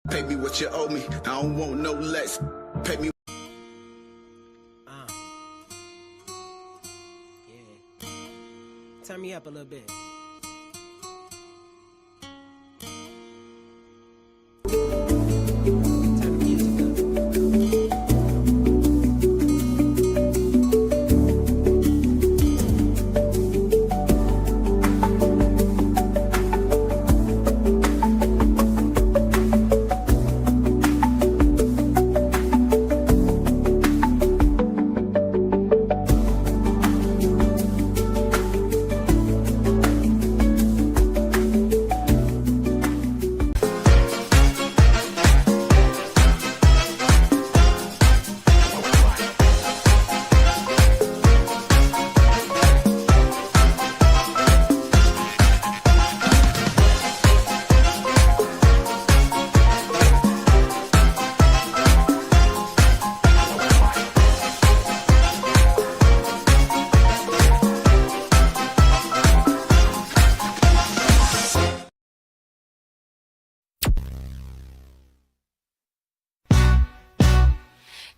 Pay me what you owe me. I don't want no less. Pay me. Yeah. Turn me up a little bit. Turn the music up.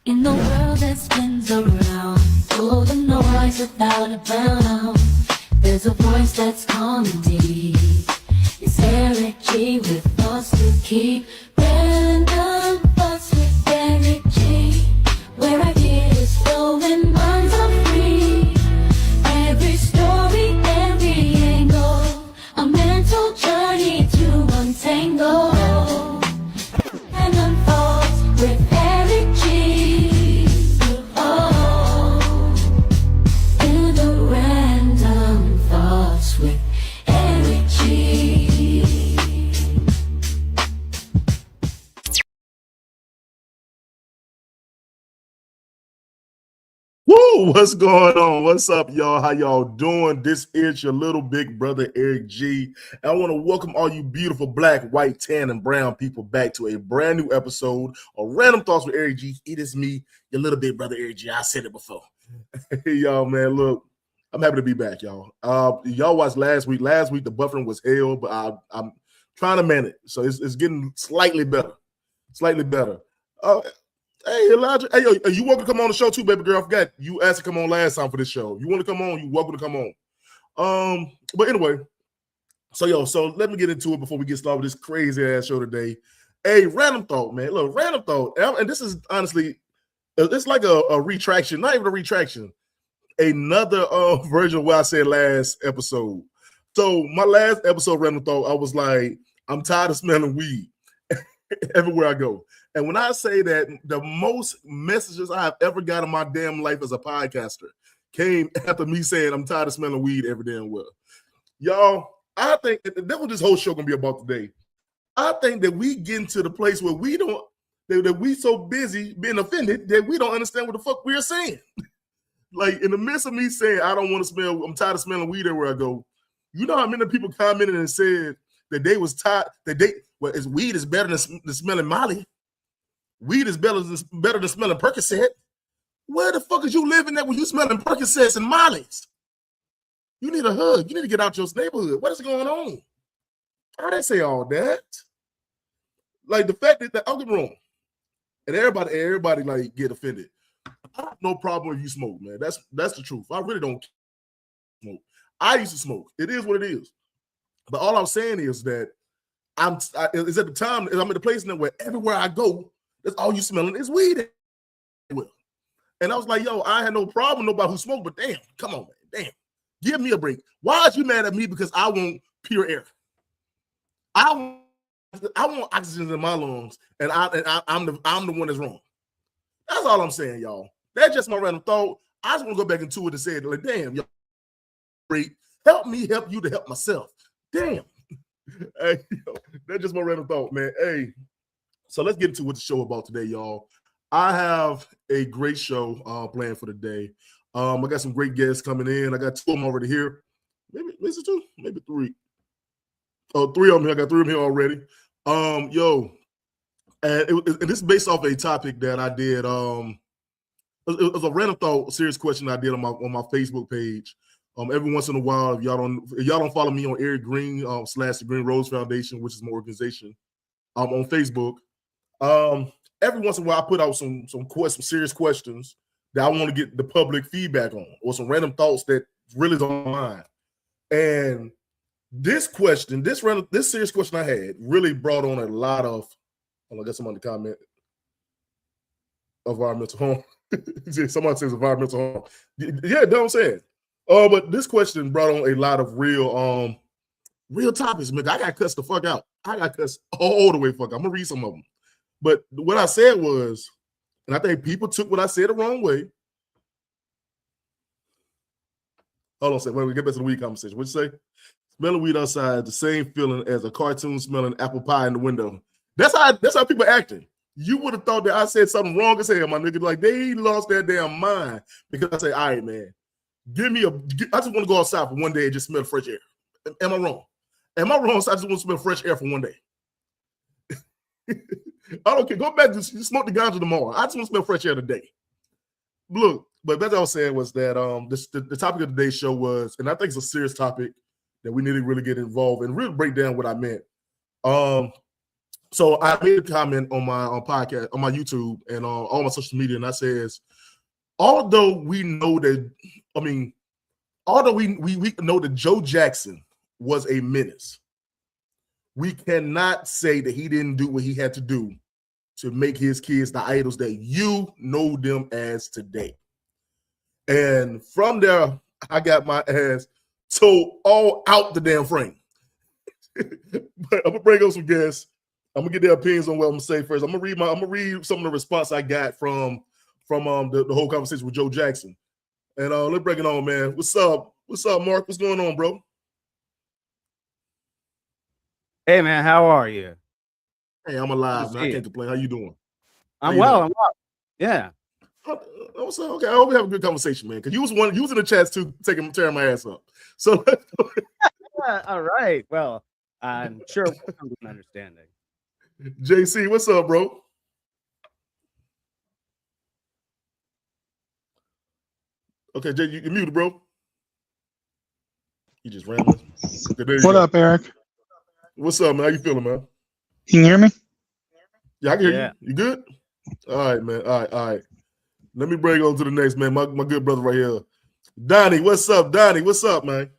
In the world that spins around, full of noise without a bound, there's a voice that's calm and deep. It's Eric G with thoughts to keep. Random thoughts with Eric G, where ideas flow and minds are free. Every story, every angle, a mental journey to untangle. Random thoughts with Eric G. Woo! What's going on? What's up, y'all? How y'all doing? This is your little big brother, Eric G. And I want to welcome all you beautiful black, white, tan, and brown people back to a brand new episode of Random Thoughts with Eric G. It is me, your little big brother, Eric G. I said it before. Hey, y'all, man, look, I'm happy to be back, y'all. Y'all watched last week. Last week, the buffering was hell, but I'm trying to manage. So it's getting slightly better. Slightly better. Hey, Elijah. Hey, yo, you welcome to come on the show too, baby girl. I forgot you asked to come on last time for this show. You want to come on? You welcome to come on. But anyway, so let me get into it before we get started with this crazy ass show today. Hey, random thought, man. Look, random thought, and this is honestly, it's like a retraction, not even a retraction. Another version of what I said last episode. So my last episode, random thought, I was like, I'm tired of smelling weed everywhere I go. And when I say that, the most messages I have ever got in my damn life as a podcaster came after me saying I'm tired of smelling weed every damn well. Y'all, I think that's what this whole show gonna be about today. I think that we get into the place where we don't, that we so busy being offended that we don't understand what the fuck we're saying. Like in the midst of me saying I don't want to smell, I'm tired of smelling weed everywhere I go. You know how many people commented and said that they was tired, that weed is better than smelling Molly. Weed is better than smelling Percocet. Where the fuck is you living at when you smelling Percocets and Molly's? You need a hug. You need to get out your neighborhood. What is going on? I didn't say all that. Like the fact that I'll get wrong. And everybody like get offended. I have no problem if you smoke, man. That's the truth. I really don't smoke. I used to smoke. It is what it is. But all I'm saying is that it's at the time, I'm at the place now where everywhere I go, that's all you smelling is weed. And I was like, yo, I had no problem with nobody who smoked, but damn, come on, man. Damn. Give me a break. Why are you mad at me because I want pure air? I want oxygen in my lungs, and I'm the one that's wrong. That's all I'm saying, y'all. That's just my random thought. I just want to go back into it and say it like, damn, y'all, break. Help me help you to help myself. Damn. Hey, yo, that's just my random thought, man. Hey. So let's get into what the show about today, y'all. I have a great show planned for the day. I got some great guests coming in. I got two of them already here. Maybe two, maybe three. Oh, three of them here. I got three of them here already. And this is based off a topic that I did. It was a random thought, serious question I did on my Facebook page. Every once in a while, if y'all don't follow me on Eric Green / the Green Rose Foundation, which is my organization, on Facebook. Every once in a while, I put out some serious questions that I want to get the public feedback on, or some random thoughts that really is on my mind. And this question, this serious question I had, really brought on a lot of. I got someone to comment. Environmental harm. Someone says environmental harm. Yeah, don't say it. But this question brought on a lot of real topics, man. I got cussed the fuck out. I got cussed all the way fuck out. I'm gonna read some of them. But what I said was, and I think people took what I said the wrong way. Hold on a second. When we get back to the weed conversation, what'd you say? Smelling weed outside, the same feeling as a cartoon smelling apple pie in the window. That's how people acting. You would have thought that I said something wrong as hell, my nigga. Like, they lost their damn mind because I say, all right, man, I just want to go outside for one day and just smell fresh air. Am I wrong? Am I wrong? So I just want to smell fresh air for one day. I don't care. Go back to smoke the ganja tomorrow. I just want to smell fresh air today. Look, but that's what I was saying was that the topic of today's show was, and I think it's a serious topic that we need to really get involved and really break down what I meant. So I made a comment on my podcast, on my YouTube, and on all my social media, and I says, although we know that, although we know that Joe Jackson was a menace, we cannot say that he didn't do what he had to do to make his kids the idols that you know them as today. And from there, I got my ass told all out the damn frame. But I'm gonna bring up some guests. I'm gonna get their opinions on what I'm gonna say first. I'm gonna read some of the response I got from the whole conversation with Joe Jackson. And let's break it on, man. What's up? What's up, Mark? What's going on, bro? Hey, man, how are you? Hey, I'm alive, man. I can't complain. How you doing? I'm well. Yeah. What's up? Okay, I hope we have a good conversation, man. Because you was in the chats too, tearing my ass up. So all right. Well, I'm sure we'll come to an understanding. JC, what's up, bro? Okay, Jay, you muted, bro. You just ran. Okay, what up, Eric? What's up, man? How you feeling, man? Can you hear me? Yeah, I can hear you. You good? All right, man. All right. Let me bring on to the next, man. My good brother right here. Donnie, what's up? Donnie, what's up, man?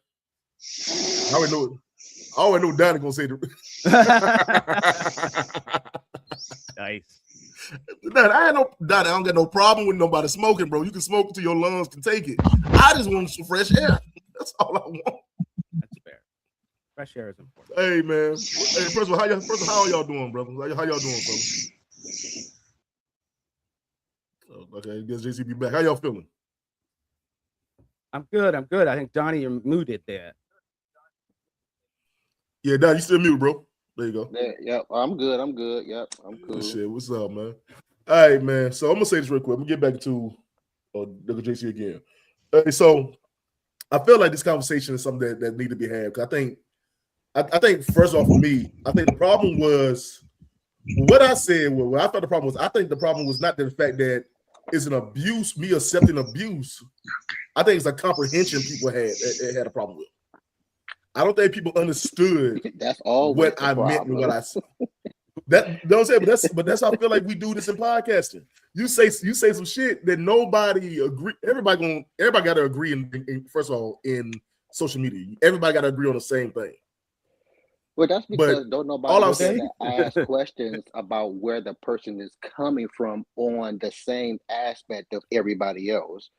I already know Donnie gonna say the nice. Donnie, I don't got no problem with nobody smoking, bro. You can smoke until your lungs can take it. I just want some fresh air. That's all I want. That's fair. Fresh air is important. Hey, man. Hey, first of all, how y'all doing, brother? How y'all doing, brother? Okay, I guess JC be back. How y'all feeling? I'm good. I think Donnie, you're muted there. Yeah, Don, you still mute, bro. There you go. Yep, I'm good. Yep, I'm cool. Good shit. What's up, man? All right, man. So I'm gonna say this real quick. I'm gonna get back to JC again. So I feel like this conversation is something that need to be had. Because I think first off, for me, I think the problem was what I said. What I thought the problem was. I think the problem was not the fact that it's an abuse. Me accepting abuse. I think it's a comprehension people had a problem with. I don't think people understood that's all what I meant and what I said. That don't say, but that's how I feel like we do this in podcasting. You say some shit that nobody agree. Everybody got to agree. In first of all, in social media, everybody got to agree on the same thing. Well, that's because don't nobody all I'm saying ask questions about where the person is coming from on the same aspect of everybody else.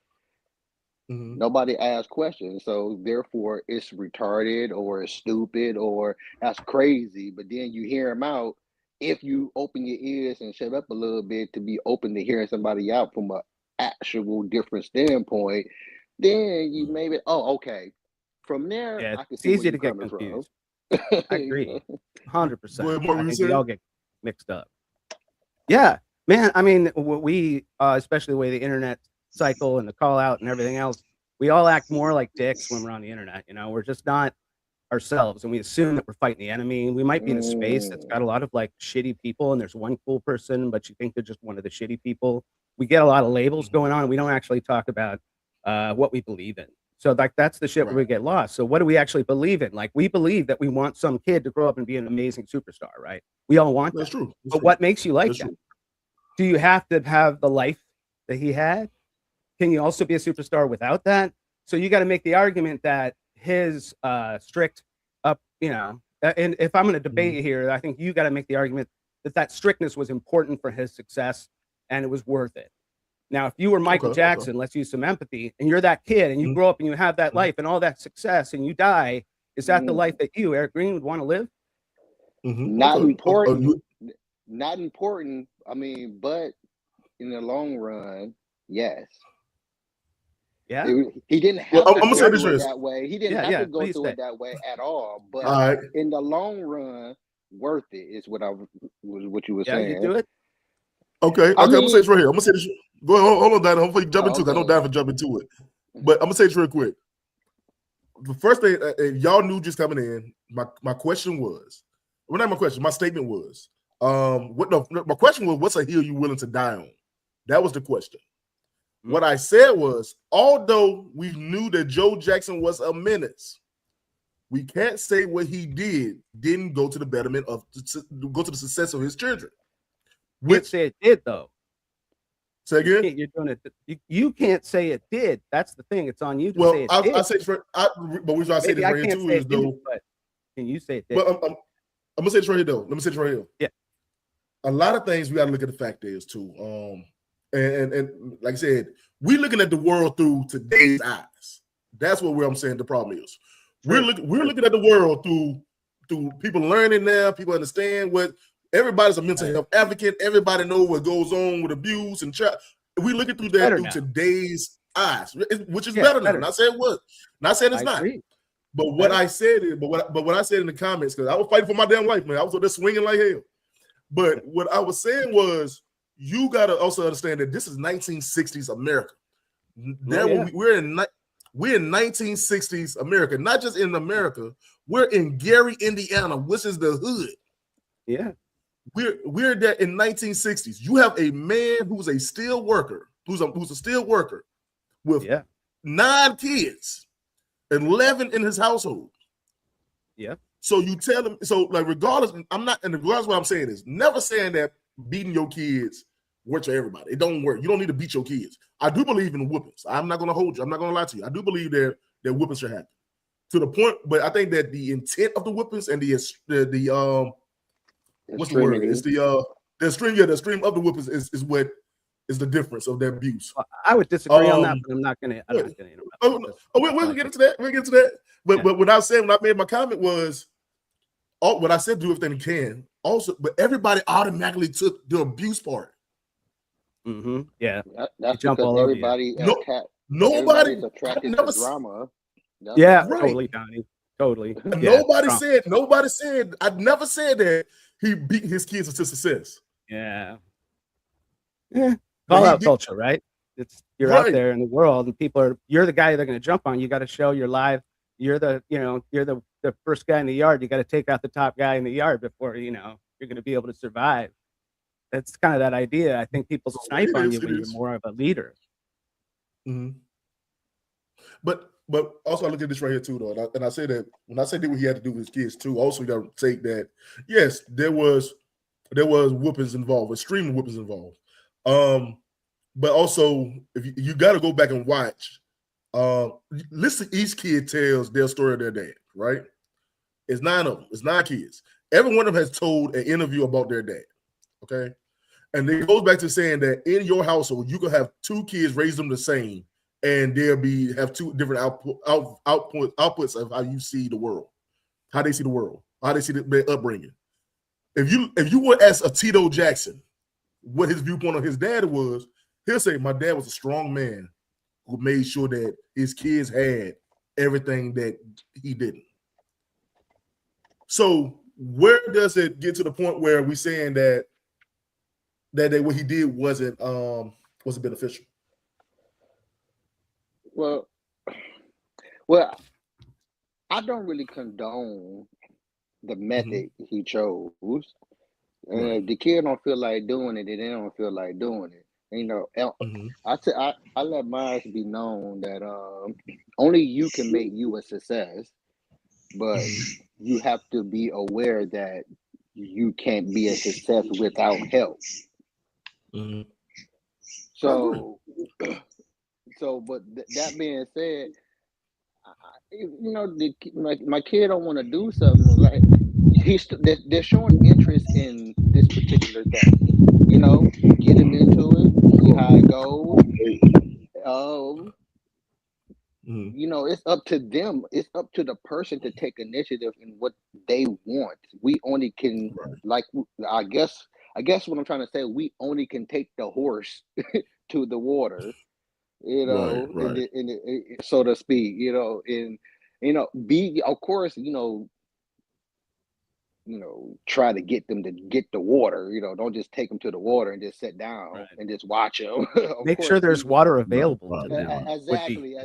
Mm-hmm. Nobody asks questions, so therefore it's retarded or it's stupid or that's crazy. But then you hear them out. If you open your ears and shut up a little bit to be open to hearing somebody out from an actual different standpoint, then you maybe okay. From there, yeah, I can it's see easy to get confused. I agree, 100%. We all get mixed up. Yeah, man. I mean, we especially the way the internet cycle and the call out and everything else, we all act more like dicks when we're on the internet. You know, we're just not ourselves, and we assume that we're fighting the enemy. We might be in a space that's got a lot of like shitty people, and there's one cool person, but you think they're just one of the shitty people. We get a lot of labels going on, and we don't actually talk about what we believe in. So like that's the shit where we get lost. So what do we actually believe in? Like we believe that we want some kid to grow up and be an amazing superstar, right? We all want That's that. true. That's but true. what makes you like That's that? True. Do you have to have the life that he had? Can you also be a superstar without that? So you got to make the argument that his strict up, and if I'm going to debate you here, I think you got to make the argument that that strictness was important for his success and it was worth it. Now, if you were Michael Jackson, let's use some empathy, and you're that kid and you grow up and you have that life and all that success and you die, is that the life that you, Eric Green, would want to live? Not important. Not important. I mean, but in the long run, yes. Yeah. He didn't have to go through it that way. He didn't have to go through it that way at all. But in the long run, worth it is what what you were saying. You do it. Okay. I'm gonna say this right here. I'm gonna say this. Go ahead, hold on, Dan. Hopefully you jump into it. I know Dan for jumping into it. But I'm gonna say this real quick. The first thing, y'all knew just coming in, my question was, well, not my question, my statement was, my question was, what's a hill you willing to die on? That was the question. What I said was, although we knew that Joe Jackson was a menace, we can't say what he didn't go to the betterment of, go to the success of his children. Which say it did, though. Say again? You're doing it. You can't say it did. That's the thing. It's on you to say it did. I say this but we say this right here too is though. But can you say it did? But I'm gonna say this right here though. Let me say this right here. Yeah. A lot of things we got to look at the fact is too. And like I said, we're looking at the world through today's eyes. That's what I'm saying the problem is. We're looking at the world through people learning now. People understand what. Everybody's a mental health advocate. Everybody knows what goes on with abuse and we looking through that through today's eyes, which is better now. Not saying what, not saying it's not. But what I said is, but what I said in the comments, because I was fighting for my damn life, man. I was just swinging like hell. But what I was saying was, you gotta also understand that this is 1960s America. We're in 1960s America, not just in America. We're in Gary, Indiana, which is the hood. Yeah. We're there in 1960s. You have a man who's a steel worker, who's a steel worker with 9 kids, 11 in his household. Yeah. So you tell him, so like regardless, regardless what I'm saying is never saying that beating your kids works for everybody. It don't work. You don't need to beat your kids. I do believe in whoopings. I'm not gonna hold you. I'm not gonna lie to you. I do believe that whoopings should happen. To the point, but I think that the intent of the whoopings and the what's the word? It's the stream of the whoopings is what is the difference of the abuse. I would disagree on that, but I'm not gonna interrupt. We'll get into that. We'll get into that. But what I said when I made my comment was, what I said, do everything you can. Also, but everybody automatically took the abuse part. Yeah, that's because everybody. Nobody's attracted to drama. Yeah, totally, Donnie. Totally. Nobody said. I never said that he beat his kids into success. Yeah. Call out culture, right? You're out there in the world, and you're the guy they're going to jump on. You got to show you're live. You're the first guy in the yard. You got to take out the top guy in the yard before you're going to be able to survive. That's kind of that idea. I think people snipe on you when you're more of a leader. But also I look at this right here too, though, and I say that when I say that what he had to do with his kids too, also you got to take that. Yes, there was whoopings involved, extreme whoopings involved. But also if you got to go back and watch. Listen, each kid tells their story of their dad, right? It's 9 of them. It's 9 kids. Every one of them has told an interview about their dad. Okay, and it goes back to saying that in your household you could have 2 kids, raise them the same. And have 2 different outputs of how you see the world, how they see the world, how they see their upbringing. If you would ask a Tito Jackson what his viewpoint on his dad was, he'll say, my dad was a strong man who made sure that his kids had everything that he didn't. So where does it get to the point where we're saying that what he did wasn't beneficial? Well, I don't really condone the method he chose. If the kid don't feel like doing it, then they don't feel like doing it. You know, I let mine be known that only you can make you a success, but you have to be aware that you can't be a success without help. So, but that being said, you know, my kid don't want to do something like they're showing interest in this particular thing. You know, get him into it, see how it goes. You know, it's up to them. It's up to the person to take initiative in what they want. We only can, like, I guess what I'm trying to say, we only can take the horse to the water, you know, so to speak, you know, and you know, be of course, you know, try to get them to get the water. You know, don't just take them to the water and just sit down and just watch them. Make sure there's water available to them. Exactly.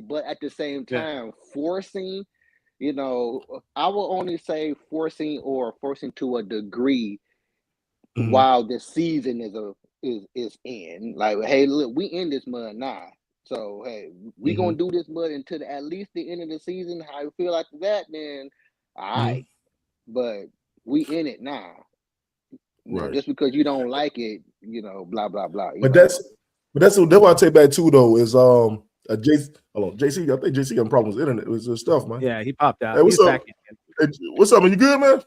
But at the same time, forcing, you know, I will only say forcing to a degree while the season is in. Like, hey, look, we in this mud now. So hey, we gonna do this mud until at least the end of the season. How you feel after that, then all right. But we in it now. You know, just because you don't like it, you know, blah blah blah. That's what I take back too though, is JC, I think JC got problems with internet with his stuff, man. Yeah, he popped out. Hey, what's up? Hey, what's up, man? You good, man?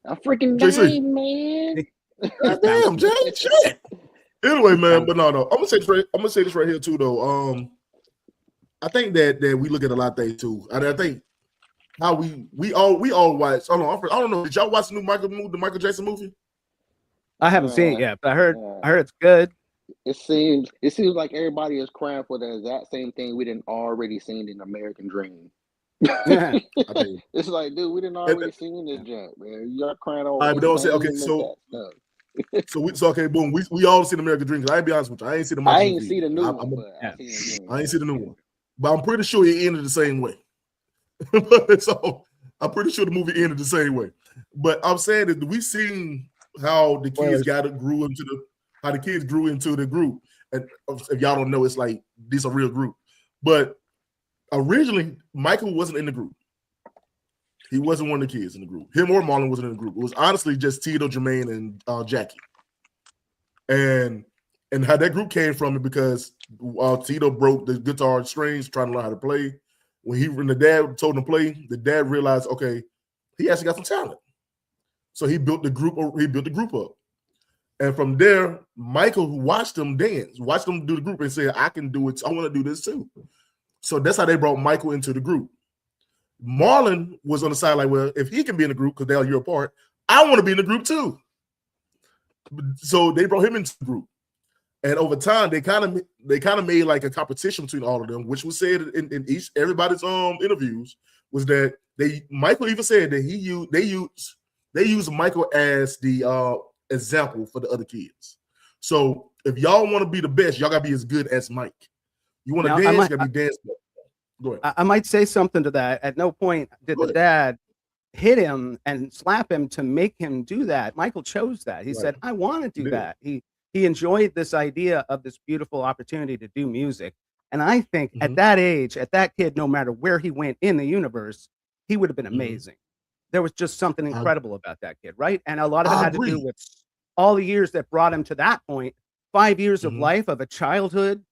I'm freaking dying, man. Damn, Jay. Shit. Anyway, man, but no. I'm gonna say this right here too, though. I think that we look at a lot of things too. I think how we all watch. I don't know. Did y'all watch the new Michael Jackson movie? I haven't seen it yet, but I heard it's good. It seems like everybody is crying for the exact same thing we didn't already seen in American Dream. Yeah. It's like, dude, we didn't already seen this junk, man. Y'all crying over. All right, but don't say okay. So okay, boom. We all seen American Dream. I ain't be honest with you. I ain't seen the movie. I ain't see the new one. I ain't see the new one, but I'm pretty sure it ended the same way. So I'm pretty sure the movie ended the same way. But I'm saying that we seen how the kids grew into the group. And if y'all don't know, it's like this a real group. But originally, Michael wasn't in the group. He wasn't one of the kids in the group. Him or Marlon wasn't in the group. It was honestly just Tito, Jermaine, and Jackie. And how that group came from it because Tito broke the guitar strings trying to learn how to play. When the dad told him to play, the dad realized, okay, he actually got some talent. So he built the group up. And from there, Michael, who watched them dance, watched them do the group and said, I can do it. I want to do this too. So that's how they brought Michael into the group. Marlon was on the side like, well, if he can be in the group because they're a year apart, I want to be in the group too. So they brought him into the group. And over time, they kind of made like a competition between all of them, which was said in everybody's interviews, was that Michael even said that they use Michael as the example for the other kids. So if y'all want to be the best, y'all gotta be as good as Mike. You want to dance, you gotta be dancing. Go ahead. I might say something to that. At no point did the dad hit him and slap him to make him do that. Michael chose that. He said, I want to do that. He enjoyed this idea of this beautiful opportunity to do music. And I think at that age, at that kid, no matter where he went in the universe, he would have been amazing. There was just something incredible about that kid, right? And a lot of it had to do with all the years that brought him to that point, 5 years of life, of a childhood,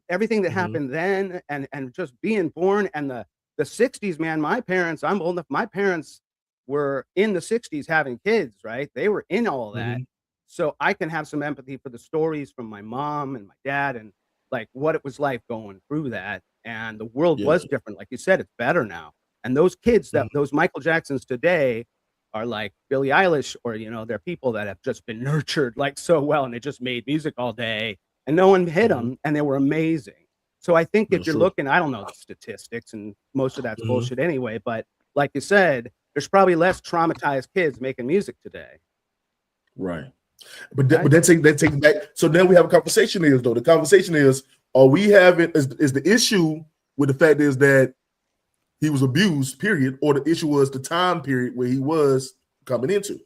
everything that happened then, and just being born. And the 60s, man, I'm old enough, my parents were in the 60s having kids, right? They were in all that. So I can have some empathy for the stories from my mom and my dad and like what it was like going through that. And the world was different. Like you said, it's better now. And those kids, those Michael Jacksons today are like Billie Eilish, or, they're people that have just been nurtured like so well, and they just made music all day and no one hit them and they were amazing. So I think if you're looking, I don't know the statistics and most of that's bullshit anyway, but like you said, there's probably less traumatized kids making music today. Right. But then take back. So then we have a conversation the conversation is, are we having is the issue with the fact is that he was abused, period, or the issue was the time period where he was coming into?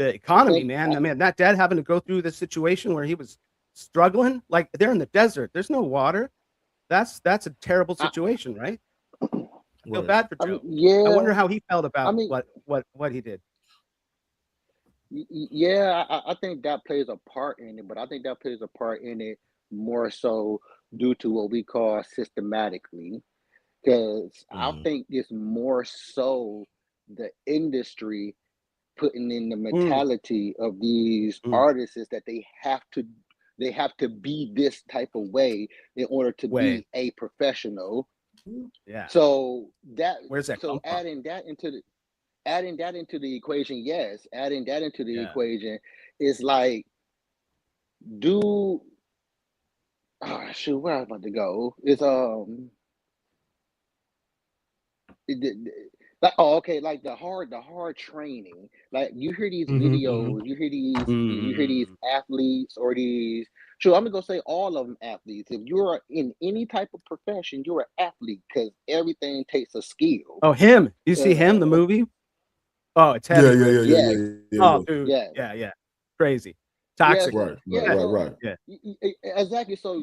the economy, man. I mean, that dad having to go through this situation where he was struggling, like they're in the desert. There's no water. That's a terrible situation, right? I feel bad for Joe. Yeah. I wonder how he felt about what he did. Yeah, I think that plays a part in it, but I think that plays a part in it more so due to what we call systematically, because I think it's more so the industry putting in the mentality of these artists is that they have to be this type of way in order to be a professional. Yeah. So where's that? So adding that into the equation, yes, adding that into the equation is like, shoot, where I was about to go? It's like, like the hard training. Like you hear these videos, you hear these athletes or these. Sure, I'm gonna go say all of them athletes. If you're in any type of profession, you're an athlete because everything takes a skill. Oh, him? You see him, the movie? Oh, it's heavy. Yeah. Oh, dude. Yeah. Crazy. Toxic. Right. Yeah. Exactly. So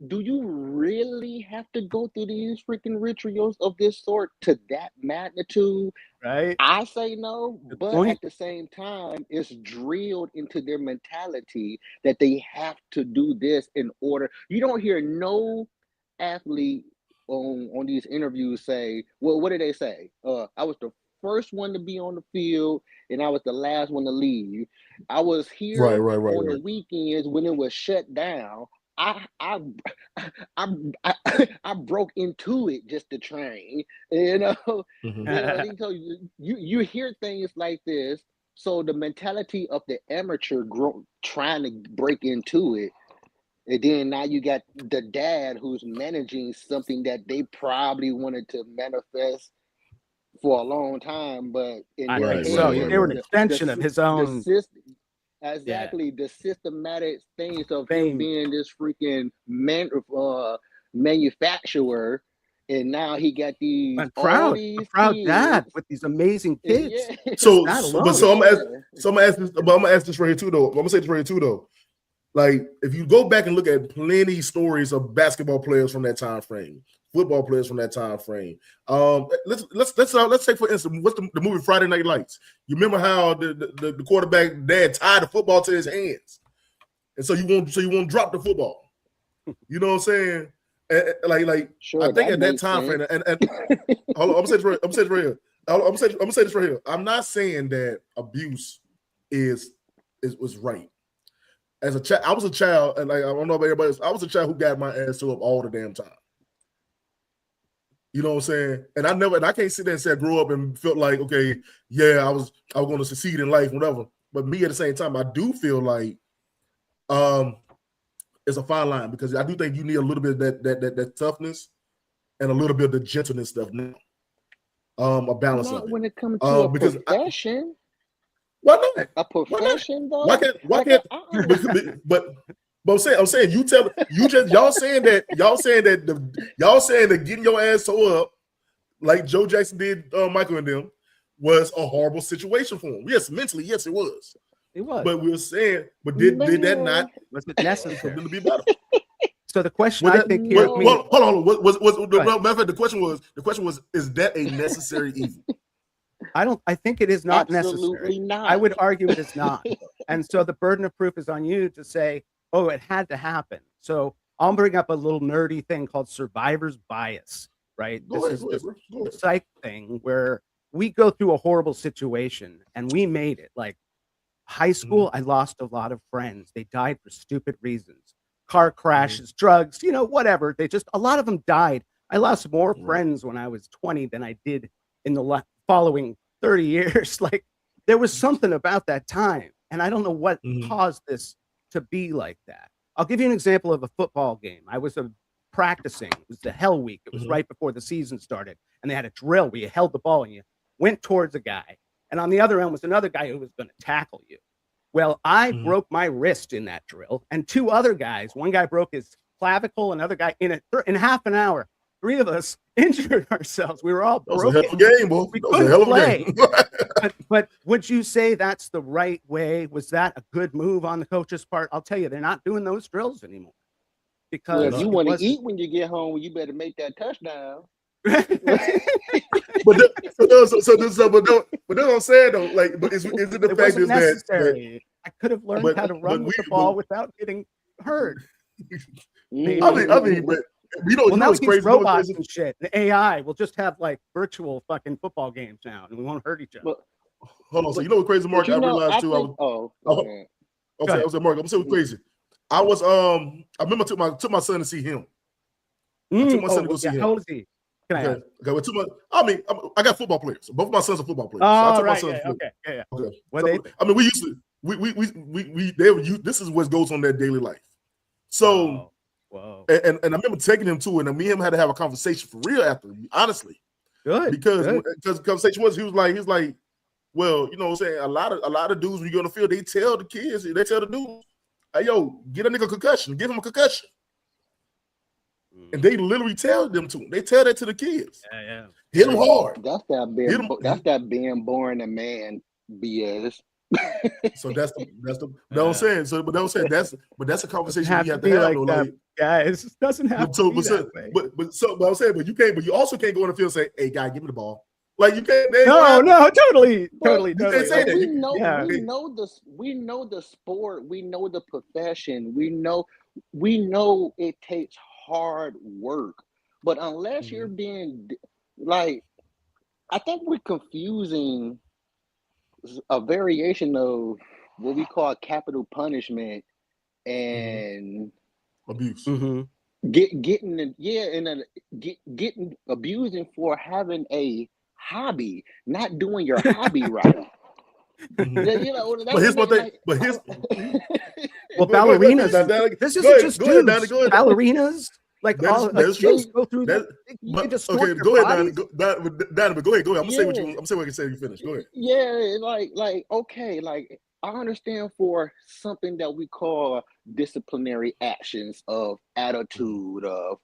do you really have to go through these freaking rituals of this sort to that magnitude? Right. I say no, but at the same time, it's drilled into their mentality that they have to do this in order. You don't hear no athlete on these interviews say, well, what did they say? I was the first one to be on the field and I was the last one to leave. I was here on the weekends when it was shut down. I broke into it just to train, you know. So you hear things like this. So the mentality of the amateur trying to break into it, and then now you got the dad who's managing something that they probably wanted to manifest for a long time, but in their head, they were an extension of his own. Exactly, the systematic things of him being this freaking manufacturer, and now he got these. I'm proud dad with these amazing kids. Yeah. So I'm gonna ask this right here too, though. I'm gonna say this right here too, though. Like, if you go back and look at plenty stories of basketball players from that time frame, football players from that time frame. Let's take for instance, what's the movie Friday Night Lights? You remember how the quarterback dad tied the football to his hands, and so you won't drop the football. You know what I'm saying? Like sure, I think at that time frame, and hold on, I'm gonna say this right here. I'm gonna say this right here. I'm not saying that abuse was right. As a child, I was a child, and like I don't know about everybody else, I was a child who got my ass up all the damn time. You know what I'm saying? And I can't sit there and say I grew up and felt like, okay, yeah, I was going to succeed in life, whatever. But me at the same time, I do feel like it's a fine line, because I do think you need a little bit of that toughness and a little bit of the gentleness stuff now. A balance of it. When it comes to a profession. Why not? A profession, though? Why can't? But I'm saying y'all saying that getting your ass tore up like Joe Jackson did Michael and them was a horrible situation for him. Yes, mentally, yes, it was. It was. But we were saying, but did that not? Was it necessary to be better? So the question I think here. Hold on. The question was, is that a necessary evil? I think it is not Absolutely necessary. Not. I would argue it is not. And so the burden of proof is on you to say, oh, it had to happen. So I'll bring up a little nerdy thing called survivor's bias, right? This is the psych thing where we go through a horrible situation and we made it. Like high school, I lost a lot of friends. They died for stupid reasons. Car crashes, drugs, whatever. A lot of them died. I lost more friends when I was 20 than I did in the following 30 years. Like there was something about that time. And I don't know what caused this to be like that. I'll give you an example of a football game. I was practicing. It was the hell week. It was right before the season started. And they had a drill where you held the ball and you went towards a guy. And on the other end was another guy who was going to tackle you. Well, I broke my wrist in that drill. And two other guys, one guy broke his clavicle, another guy in half an hour. Three of us injured ourselves. We were all broken. That was a hell of a game, boy. We couldn't play. but would you say that's the right way? Was that a good move on the coach's part? I'll tell you, they're not doing those drills anymore. Because well, if you want to eat when you get home, you better make that touchdown. But that's what I'm saying though. Like, but is it the fact is necessary? That I could have learned how to run with the ball without getting hurt. I mean, but we don't. Well, now it's crazy. Robots and shit. The AI will just have like virtual fucking football games now, and we won't hurt each other. But, hold on. So you know what crazy, Mark? I realized too. Okay. I was at Mark. I'm saying what's crazy. I was I remember I took my son to see him. I took my son to go see him. How old is he? Okay. I got football players. Both of my sons are football players. Oh, so I took right. my sons Okay. What they think? I mean, we used to. They were. This is what goes on their daily life. So, and I remember taking him to it, and me and him had to have a conversation for real after. Honestly, because the conversation was he was like, well, you know what I'm saying, a lot of dudes when you go on the field, they tell the kids, they tell the dudes, hey, yo, get a nigga a concussion, give him a concussion. And they literally tell them to. They tell that to the kids. Yeah. Hit them hard. That's that being born a man BS. So that's the what I'm saying. So, but I'm saying that's a conversation we have to have. Like that, guys, it doesn't have to be that way. But I'm saying, but you also can't go on the field and say, hey, guy, give me the ball. Like you can't. Totally. We know the sport. We know the profession. We know it takes hard work. But unless you're being like, I think we're confusing a variation of what we call capital punishment and abuse. Getting abusing for having a hobby, not doing your hobby right. You know, but here's what they. But here's ballerinas. This isn't just dudes. Ballerinas. Like that's true. Go through that. Okay, go ahead, Donovan. Go ahead. I'm gonna say what I'm saying. What I can say. You finish. Go ahead. Yeah, okay, like I understand for something that we call disciplinary actions of attitude of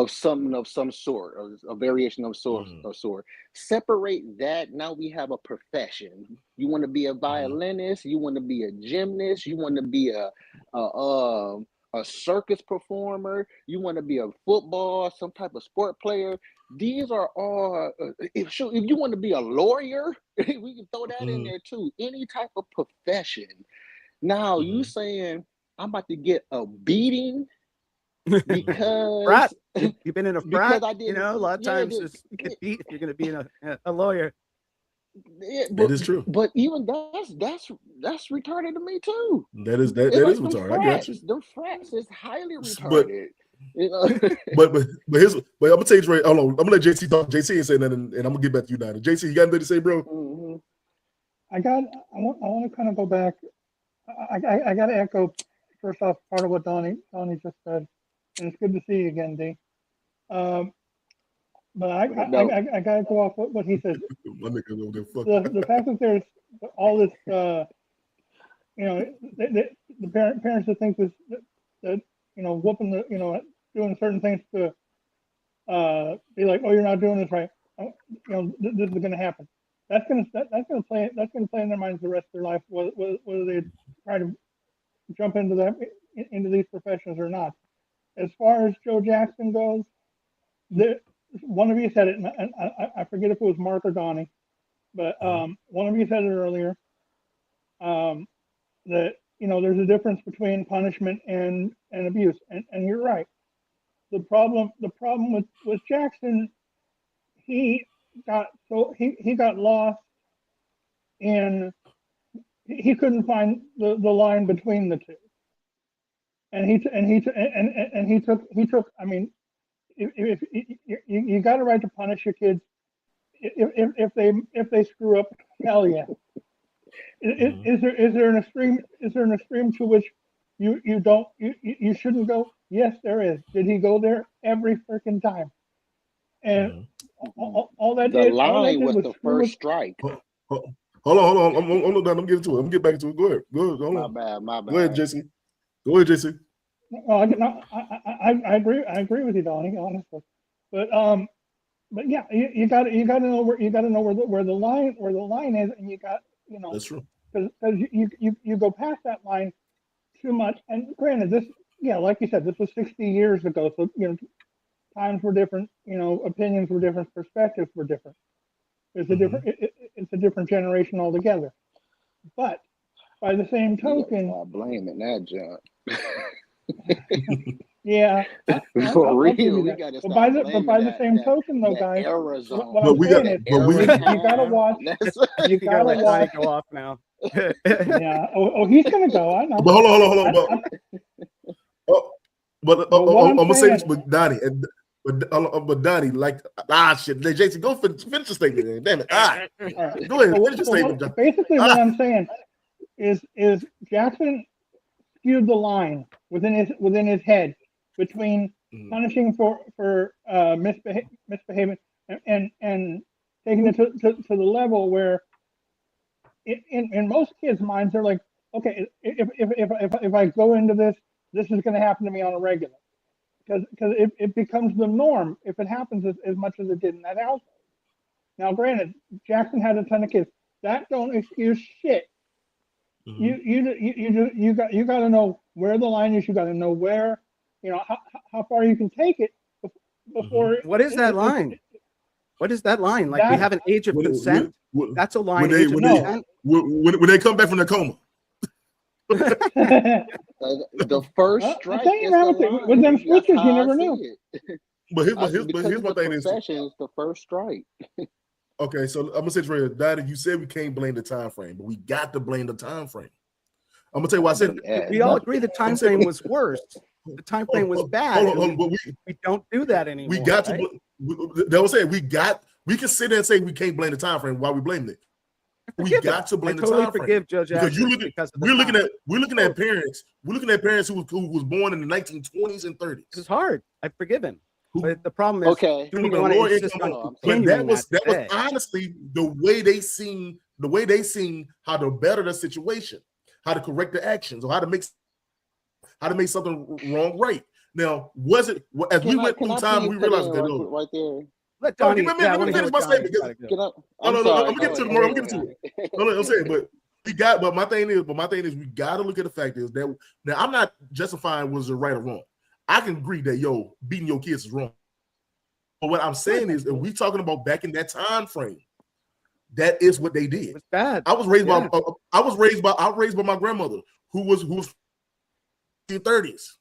something of some sort, or a variation of sort. Separate that. Now we have a profession. You want to be a violinist. You want to be a gymnast. You want to be a circus performer, you want to be a football, some type of sport player. These are all, if you want to be a lawyer, we can throw that in there too. Any type of profession. Now, you saying, I'm about to get a beating because... You've been in a frat, you know, a lot of times you get beat if you're going to be a lawyer. Yeah, that is true. But even that's retarded to me too. That is retarded. I got you. The frats is highly retarded. But I'm gonna tell you right. Hold on, I'm gonna let JC talk. JC ain't saying nothing, and I'm gonna get back to you, Donnie. JC, you got anything to say, bro? I want to kind of go back. I got to echo first off part of what Donnie just said, and it's good to see you again, D. But I gotta go off what he said. The fact that there's all this, you know, the parents that think this, that you know, whooping the, you know, doing certain things to be like, oh, you're not doing this right. You know, this is going to happen. That's going to play in their minds the rest of their life, whether they try to jump into these professions or not. As far as Joe Jackson goes, one of you said it, and I forget if it was Mark or Donnie, but one of you said it earlier, that, you know, there's a difference between punishment and abuse, and you're right. The problem with Jackson, he got lost in, he couldn't find the line between the two, and he took. I mean, if you got a right to punish your kids if they screw up, hell yeah. Is there an extreme to which you shouldn't go? Yes, there is. Did he go there every freaking time? And all that the did, line was the first strike. Hold on. I'm getting to it. I'm getting back to it. Go ahead. Hold on. My bad. Go ahead, JC. I agree with you, Donnie, honestly. But but yeah, you got to know where the line is, and you got, you know, That's true. Because you go past that line too much. And granted, this, yeah, like you said, this was 60 years ago, so you know, times were different, you know, opinions were different, perspectives were different. It's a different it's a different generation altogether. But by the same token, blaming that junk. yeah, For I'll give real, you we that. gotta But stop by the blaming same that token, though, that guys, era zone. what I'm saying is, you gotta watch. You gotta let Donnie go off now. Yeah. Oh, he's gonna go. I know. But hold on. But I'm gonna say this with Donnie, but Donnie, like, shit, Jason, go finish the statement. Damn it, go ahead, finish your statement. Basically, what I'm saying is Jackson skewed the line within his head between punishing for misbehaving and taking it to the level where in most kids' minds they're like, okay, if I go into this is going to happen to me on a regular, because it becomes the norm if it happens as much as it did in that household. Now, granted, Jackson had a ton of kids. That don't excuse shit. You got to know where the line is. You got to know where, you know, how far you can take it before. What is that line? What is that line? Like, we have an age of consent. That's a line. When they come back from the coma. The first strike is the line. With them switches, you never knew. But here's my thing is the first strike. Okay, so I'm gonna say this right here, Daddy. You said we can't blame the time frame, but we got to blame the time frame. I'm gonna tell you why I said we all agree the time frame was worse. The time frame was bad. We don't do that anymore. We got to. They will say we can sit there and say we can't blame the time frame. Why we blame it? We got to blame the time frame. Forgive Judge because we're looking at parents. We're looking at parents who was born in the 1920s and 30s. It's hard. I forgive him. But the problem is, okay. do we want to insist on that was honestly the way they seen how to better the situation, how to correct the actions, or how to make something wrong right. Now, was it as we went through time, we realized that right there. Let Donnie let me finish my statement. I'm gonna get to it. No, I'm saying, but my thing is, we got to look at the fact is that now I'm not justifying was it right or wrong. I can agree that beating your kids is wrong. But what I'm saying is, if we talking about back in that time frame, that is what they did. It's bad. I was raised by my grandmother who was in the 30s.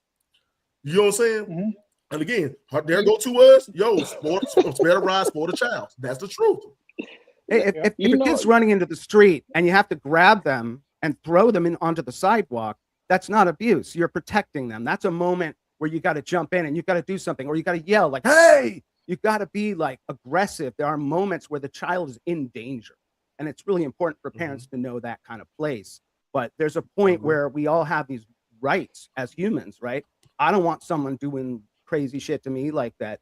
You know what I'm saying? Mm-hmm. And again, there go to us, spare the rod, spoil the child. That's the truth. Hey, if a kid's running into the street and you have to grab them and throw them onto the sidewalk, that's not abuse. You're protecting them. That's a moment where you got to jump in and you got to do something, or you got to yell like, "Hey!" You got to be like aggressive. There are moments where the child is in danger, and it's really important for parents to know that kind of place. But there's a point where we all have these rights as humans, right? I don't want someone doing crazy shit to me like that.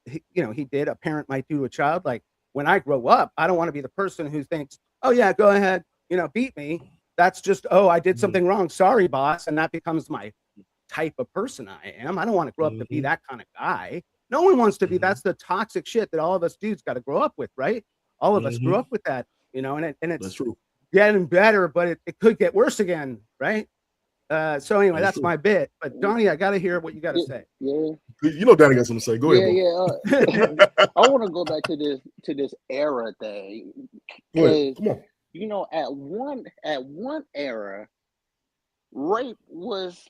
He did. A parent might do to a child. Like, when I grow up, I don't want to be the person who thinks, "Oh yeah, go ahead, beat me." That's just, "Oh, I did something wrong. Sorry, boss," and that becomes my type of person I am. I don't want to grow up to be that kind of guy. No one wants to be. That's the toxic shit that all of us dudes got to grow up with, right? All of us grew up with that, and it's true. Getting better, but it could get worse again, right? So anyway, that's my bit. But Donnie, I got to hear what you got to say. Yeah, Donnie got something to say. Go ahead. Yeah. I want to go back to this era thing. Come on. At one era, rape was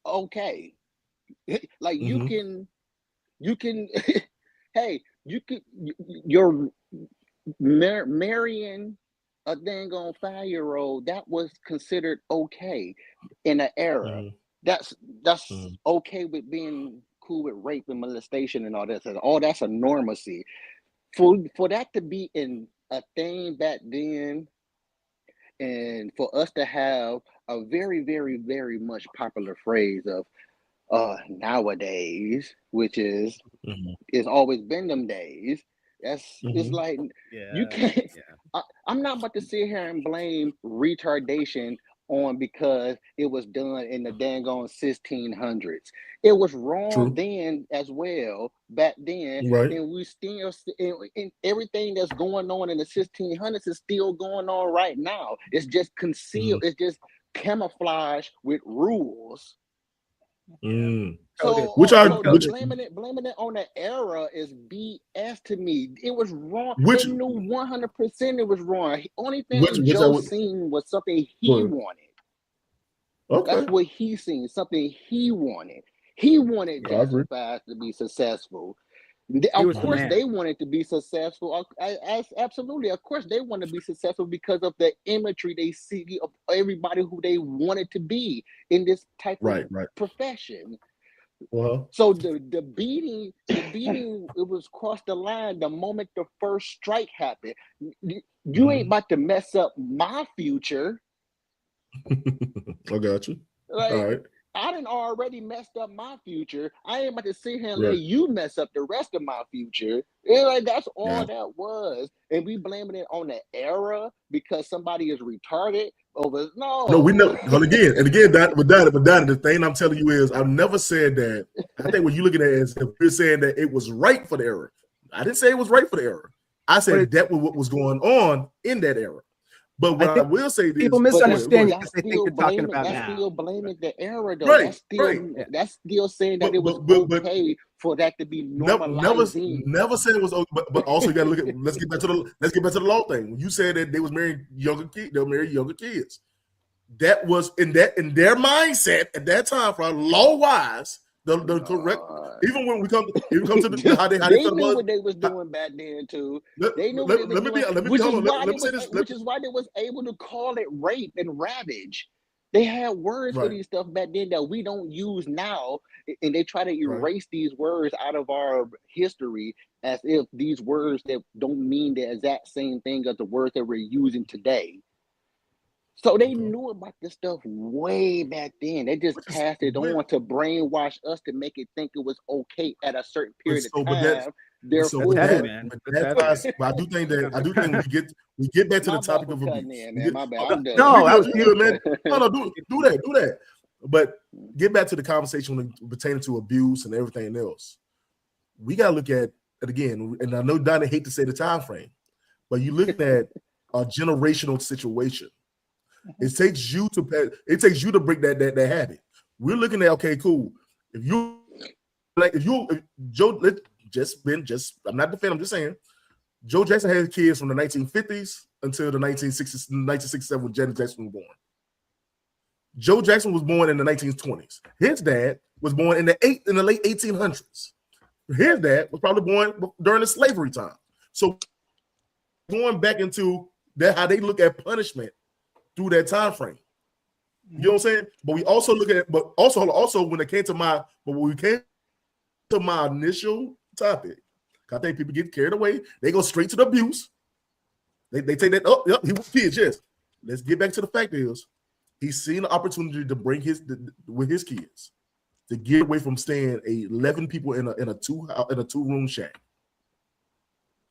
okay. Like you can hey, you're marrying a dang on 5-year-old, that was considered okay in an era. That's okay with being cool with rape and molestation and all that. All that's a normacy. For that to be in a thing back then, and for us to have a very, very, very much popular phrase of nowadays, which is it's always been them days. That's it's like you can't. I'm not about to sit here and blame retardation on because it was done in the dang on 1600s. It was wrong then as well, back then, and we still, and everything that's going on in the 1600s is still going on right now. It's just concealed. It's just camouflage with rules. So, blaming it on the era is BS to me. It was wrong. They knew 100% it was wrong. Only thing Joe seen was something he wanted. That's what he seen. Something he wanted. He wanted Jackson 5 to be successful. Of course, they wanted to be successful. Absolutely, of course, they want to be successful because of the imagery they see of everybody who they wanted to be in this type of profession. So the beating, it was crossed the line the moment the first strike happened. You ain't about to mess up my future. I got you. Like, all right. I done already messed up my future. I ain't about to sit here and let you mess up the rest of my future. Like, that's all that was. And we blaming it on the era because somebody is retarded over. No, we know. But again, but the thing I'm telling you is, I've never said that. I think when you look at it as if you're saying that it was right for the era. I didn't say it was right for the era. I said that was what was going on in that era. But what I will say is, people misunderstand because they think you're talking about now. Still blaming the era, though. That's still saying that it was okay for that to be normalized. Never said it was okay. But also, you got to look at. Let's get back to the law thing. When you said that they was marrying younger kids, they were marrying younger kids. That was in their mindset at that time, for law wise. The correct, even when we come to the how they knew what they was doing back then too. They knew what they was doing, which is why they was able to call it rape and ravage. They had words for these stuff back then that we don't use now, and they try to erase these words out of our history as if these words that don't mean the exact same thing as the words that we're using today. So they knew about this stuff way back then. They just passed it on to brainwash us to make it think it was okay at a certain period of time. Therefore, I do think we get back to the topic of abuse. My bad. I'm done. No, I was good, man. No, do that. But get back to the conversation pertaining to abuse and everything else. We gotta look at it again, and I know Donnie hate to say the time frame, but you look at a generational situation. It takes you to break that habit. We're looking at, okay, cool. If Joe, I'm not defending, I'm just saying, Joe Jackson had kids from the 1950s until the 1967 when Janet Jackson was born. Joe Jackson was born in the 1920s. His dad was born in the late 1800s. His dad was probably born during the slavery time. So going back into that, how they look at punishment through that time frame. You know what I'm saying? But we also look at, but also when it came to my initial topic, I think people get carried away. They go straight to the abuse. They take that, he was kids, yes. Let's get back to the fact is, he's seen the opportunity to bring with his kids to get away from staying 11 people in a two-room shack.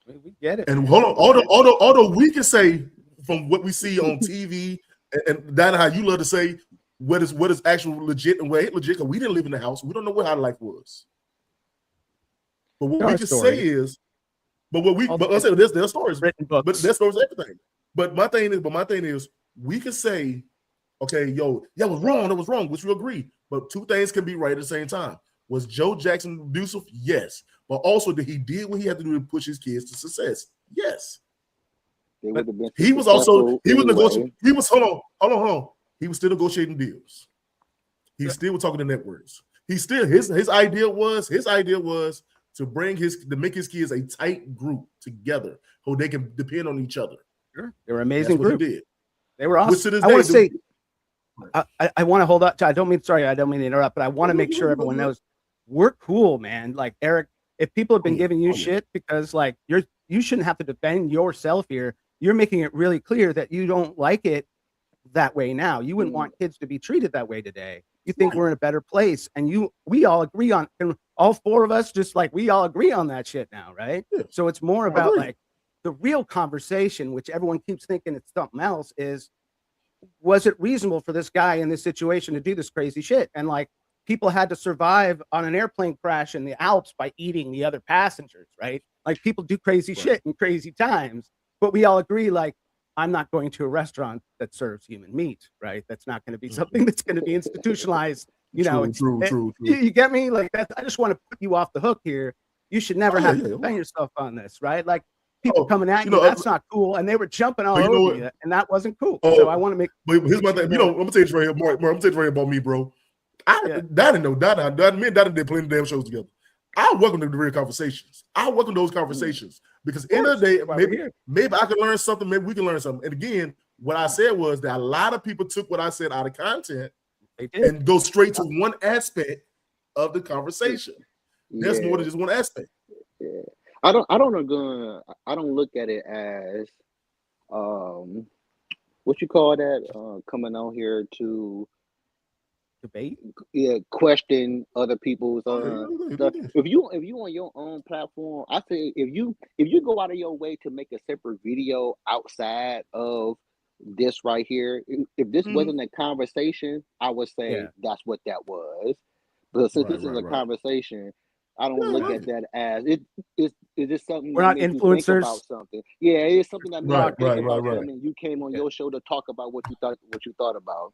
We get it. And hold on, although we can say, from what we see on TV, and that's how you love to say what is actual legit and what ain't legit, because we didn't live in the house. We don't know what how life was. But what we can say is, but I say there's stories, written books, but there's stories everything. But my thing is, we can say, okay, that was wrong, which we agree. But two things can be right at the same time. Was Joe Jackson abusive? Yes. But also, did he did what he had to do to push his kids to success? Yes. He was negotiating. He was hold on. He was still negotiating deals. He still was talking to networks. He still his idea was to make his kids a tight group together so they can depend on each other. Sure, they were an amazing group. They were awesome. I want to say, I want to hold up to. I don't mean to interrupt, but I want to make sure everyone knows we're cool, man. Like Eric, if people have been giving you shit because like you shouldn't have to defend yourself here. You're making it really clear that you don't like it that way now. You wouldn't want kids to be treated that way today. You think we're in a better place, and we all agree on, and all four of us we all agree on that shit now, right? Yeah. So it's more about like the real conversation, which everyone keeps thinking it's something else, is was it reasonable for this guy in this situation to do this crazy shit? And like, people had to survive on an airplane crash in the Alps by eating the other passengers, right? Like, people do crazy shit in crazy times, but we all agree, like, I'm not going to a restaurant that serves human meat, right? That's not going to be something that's going to be institutionalized. You know, true. You get me? Like, that. I just want to put you off the hook here. You should never have to defend yourself on this, right? Like, people coming at you, that's not cool. And they were jumping all over you, and that wasn't cool. So I want to make. But here's my thing. I'm gonna tell you right here, Mark. I'm gonna tell you right about me, bro. That me and Dad did plenty of damn shows together. I welcome the real conversations. I welcome those conversations because end of the day, maybe I can learn something. Maybe we can learn something. And again, what I said was that a lot of people took what I said out of content and go straight to one aspect of the conversation. There's more than just one aspect. Yeah, I don't look at it as what you call that, coming out here to debate, question other people's stuff. If you on your own platform, I say if you go out of your way to make a separate video outside of this right here, if this wasn't a conversation, I would say that's what that was. But since this is a conversation, I don't look at that as it's just something. We're not influencers. You think about something. Yeah, it's something that made you think about something. You came on your show to talk about what you thought about.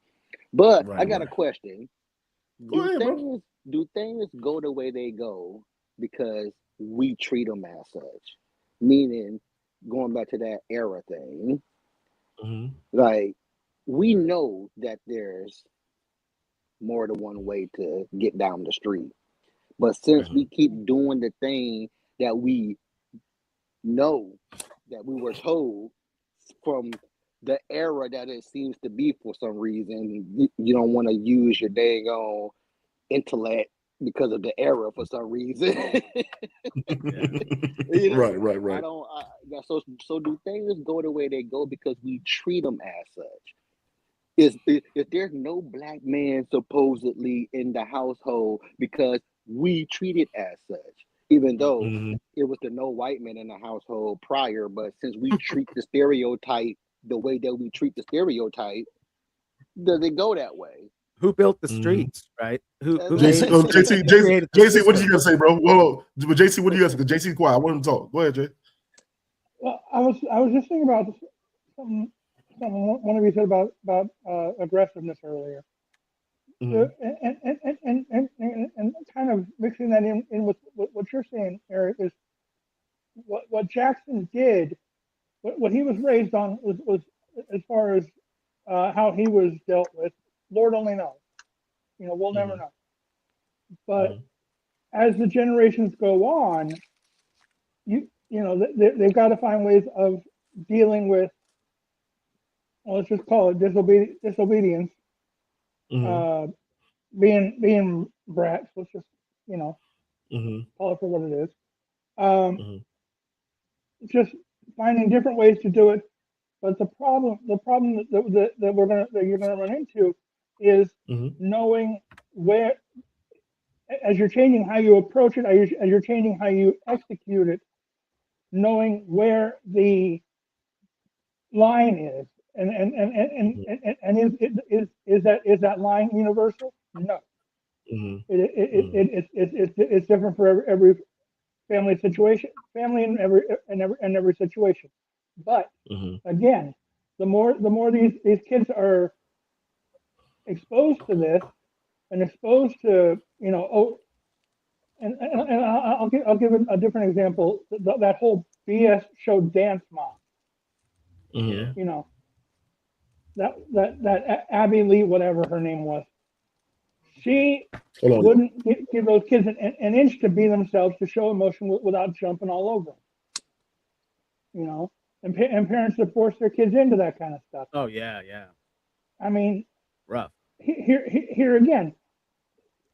But I got a question. Do things go the way they go because we treat them as such? Meaning, going back to that era thing, like, we know that there's more than one way to get down the street. But since we keep doing the thing that we know that we were told from the era that it seems to be, for some reason, you don't want to use your dang on intellect because of the era for some reason. You know? Right. So do things go the way they go because we treat them as such? If there's no black man supposedly in the household because we treat it as such, even though it was the no white man in the household prior, but since we treat the stereotype the way that we treat the stereotype, does it go that way? Who built the streets, right? JC, what did you gonna say, bro? Well, JC, what do you gonna say? Because JC's quiet. I want him to talk. Go ahead, Jay. Well, I was just thinking about something one of you said about aggressiveness earlier. And kind of mixing that in with what you're saying, Eric, is what Jackson did, what he was raised on was as far as how he was dealt with, Lord only knows. You know, we'll never know. But as the generations go on, you know, they've got to find ways of dealing with, well, let's just call it disobedience. Being brats, let's just, you know, call it for what it is. Just finding different ways to do it. But the problem that you're gonna run into is knowing where, as you're changing how you approach it, as you're changing how you execute it, knowing where the line is, and is that line universal? No. It's different for every family situation, in every situation. But again, the more these kids are exposed to this and exposed to, you know, and I'll give a different example. That whole BS show Dance Mom. You know, that Abby Lee, whatever her name was, she wouldn't give those kids an inch to be themselves, to show emotion without jumping all over them. You know, and parents that force their kids into that kind of stuff. Oh yeah. I mean, rough. Here again,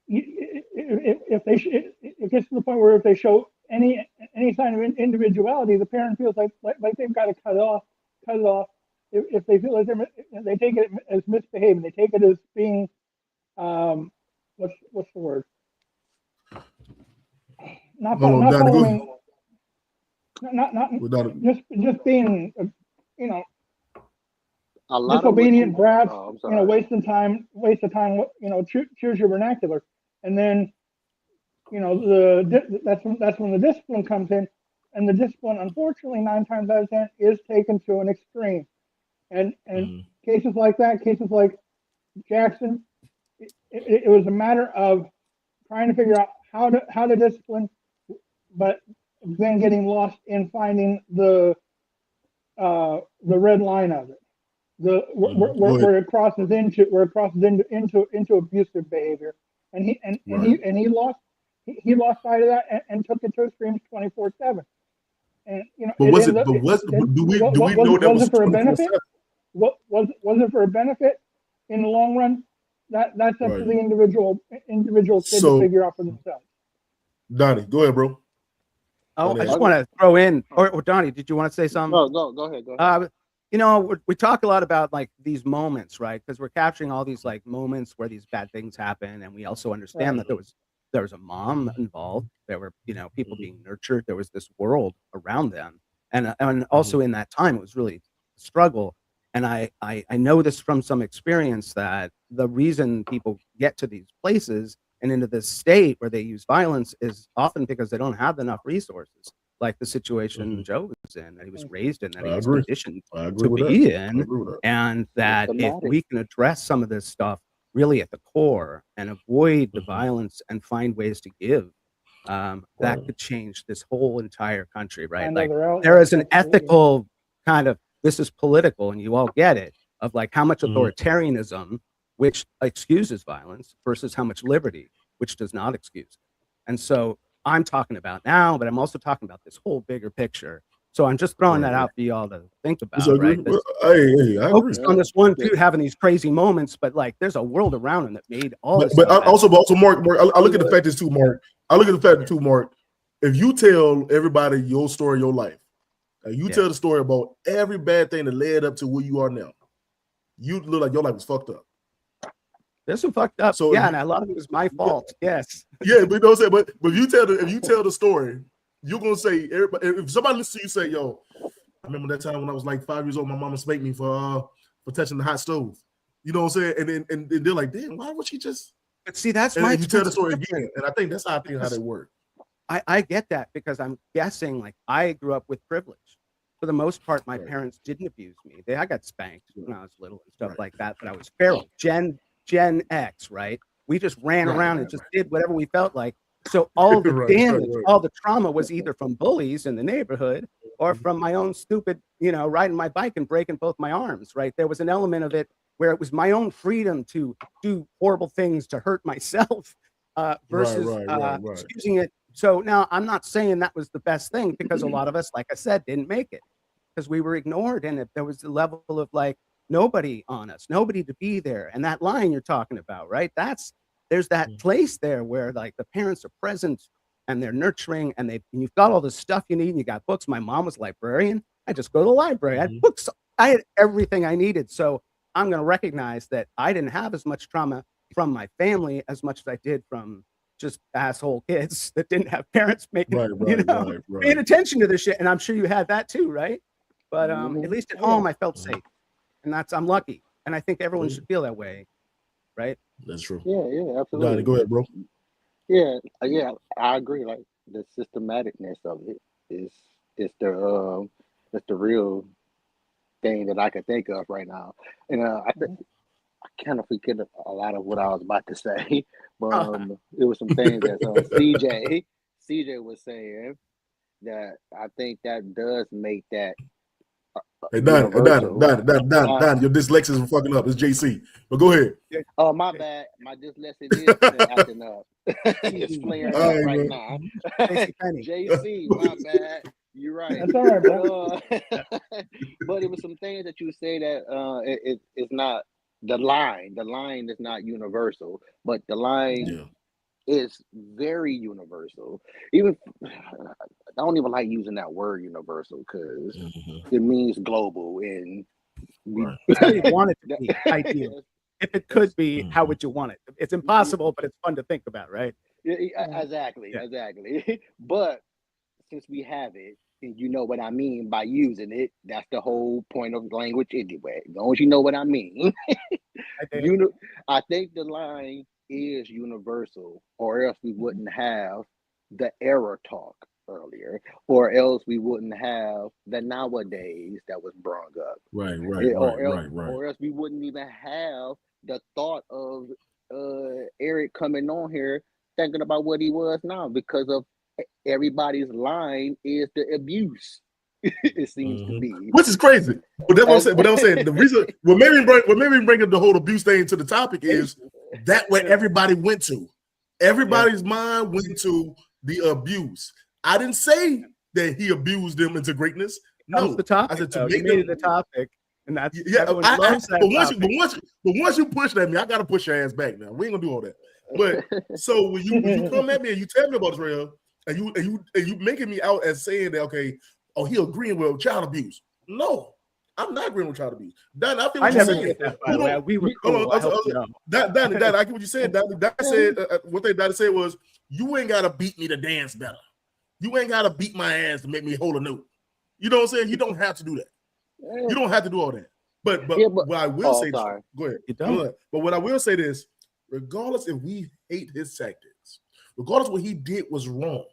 if it gets to the point where if they show any sign of individuality, the parent feels like they've got to cut it off. If they feel like they take it as misbehaving, they take it as being what's the word? Not following. Not just being, you know, disobedient brats, wasting time, choose your vernacular. And then, that's when the discipline comes in, and the discipline, unfortunately, 9 times out of 10 is taken to an extreme. And cases like that, cases like Jackson, it was a matter of trying to figure out how to discipline, but then getting lost in finding the red line of it, where it crosses into abusive behavior, and he lost sight of that and took it to extremes 24/7. And but was it? But do we know that was for a benefit? Was it for a benefit in the long run? That's up to the individual kid to figure out for themselves. Donnie, go ahead, bro. Oh, I just want to throw in, or Donnie, did you want to say something? No, go ahead. We talk a lot about like these moments, right? Because we're capturing all these like moments where these bad things happen, and we also understand that there was a mom involved. There were people being nurtured. There was this world around them, and also in that time it was really a struggle. And I know this from some experience that the reason people get to these places and into this state where they use violence is often because they don't have enough resources, like the situation Joe was in, that he was raised in, that he was conditioned to be in, and that if we can address some of this stuff really at the core and avoid the violence and find ways to give, that could change this whole entire country, right? Like there is an ethical kind of, this is political and you all get it, of like how much authoritarianism, which excuses violence, versus how much liberty, which does not excuse it. And so I'm talking about now, but I'm also talking about this whole bigger picture. So I'm just throwing that out for y'all to think about, right? I focus on this one dude having these crazy moments, but like there's a world around him that made all this. But also, Mark, I look at the fact too, Mark. If you tell everybody your story, your life, you tell the story about every bad thing that led up to where you are now, you look like your life was fucked up. There's some fucked up. So and a lot of it was my fault. Yes. Yeah, but don't say. But if you tell the story, you're gonna say everybody. If somebody listens to you say, "Yo, I remember that time when I was like 5 years old, my mama spanked me for touching the hot stove." You know what I'm saying? And they're like, "Damn, why would she just?" But see, that's my. You tell the story again, and I think that's how they work. I get that because I'm guessing like I grew up with privilege. For the most part, my parents didn't abuse me. I got spanked when I was little and stuff like that, but I was feral. Gen X, right? We just ran around and just did whatever we felt like. So all the damage, all the trauma was either from bullies in the neighborhood or from my own stupid, riding my bike and breaking both my arms, right? There was an element of it where it was my own freedom to do horrible things to hurt myself versus excusing it. So now I'm not saying that was the best thing because a lot of us, like I said, didn't make it because we were ignored. And if there was a level of like, nobody on us, nobody to be there. And that line you're talking about, right? There's that place there where like the parents are present and they're nurturing and you've got all the stuff you need and you got books. My mom was a librarian. I just go to the library. I had books. I had everything I needed. So I'm going to recognize that I didn't have as much trauma from my family as much as I did from just asshole kids that didn't have parents making, paying attention to this shit. And I'm sure you had that too, right? But at least at home, I felt safe. And I'm lucky. And I think everyone should feel that way, right? That's true. Yeah, absolutely. Donnie, go ahead, bro. Yeah, I agree. Like the systematicness of it is the real thing that I can think of right now. And I think I kind of forget a lot of what I was about to say, but it was some things that CJ was saying that I think that does make that. Hey, Don, your dyslexia is fucking up. It's JC, but go ahead. Oh, my bad. My dyslexia is acting up. It's flaring up right now. JC, my bad. You're right. That's all right, bro. But it was some things that you say that it's not the line. The line is not universal, but the line is very universal. Even I don't even like using that word universal because it means global and how you want it to be ideal. If it could be, how would you want it? It's impossible, but it's fun to think about, right? Exactly. But since we have it, and you know what I mean by using it. That's the whole point of language anyway. As long as you know what I mean. I think the line is universal, or else we wouldn't have the error talk earlier, or else we wouldn't have the nowadays that was brought up. Or else we wouldn't even have the thought of Eric coming on here thinking about what he was now, because of everybody's line is the abuse. It seems to be, which is crazy. But that's what I'm saying. But I'm saying the reason what made me bring the whole abuse thing to the topic is that what everybody went to. Everybody's mind went to the abuse. I didn't say that he abused them into greatness. No, the topic. I said to make it the topic, and that's but once you push at me, I gotta push your ass back. Now we ain't gonna do all that. But so when you come at me and you tell me about Israel, and you making me out as saying that okay, oh, he agreeing with child abuse. No, I'm not agreeing with child abuse. Don, I feel what you're saying. We were cool. Don, I get what you said. Don said what Don said was, you ain't gotta beat me to dance better. You ain't gotta beat my ass to make me hold a note. You know what I'm saying? You don't have to do that. You don't have to do all that. But what I will say, go ahead. You don't. But what I will say is, regardless if we hate his tactics, regardless what he did was wrong,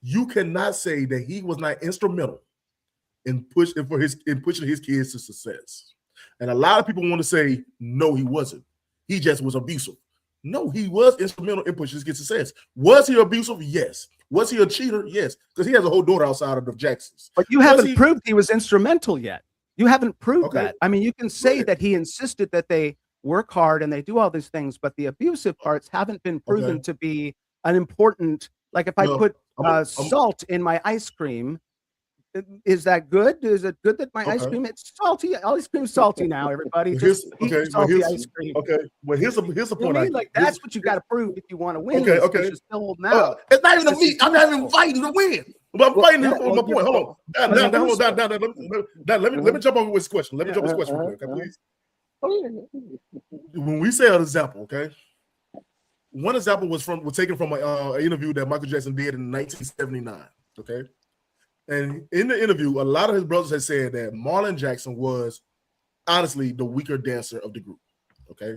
you cannot say that he was not instrumental in pushing his kids to success. And a lot of people want to say, no, he wasn't. He just was abusive. No, he was instrumental in pushing his kids to success. Was he abusive? Yes. Was he a cheater? Yes. Because he has a whole daughter outside of the Jacksons. But you haven't proved he was instrumental yet. You haven't proved that. I mean, you can say that he insisted that they work hard and they do all these things, but the abusive parts haven't been proven to be an important, like if I put salt in my ice cream, is that good? Is it good that my ice cream, it's salty? Ice cream's salty now, everybody. Just salty ice cream. Okay. Well, here's a point. Like that's what you got to prove if you want to win. Okay. It's not even me. I'm not even fighting to win. But I'm fighting for my point. Hold on. Let me jump over with this question. Let me jump over this question, okay, please. When we say an example, okay, one example was taken from an interview that Michael Jackson did in 1979. Okay, and in the interview, a lot of his brothers had said that Marlon Jackson was honestly the weaker dancer of the group. Okay,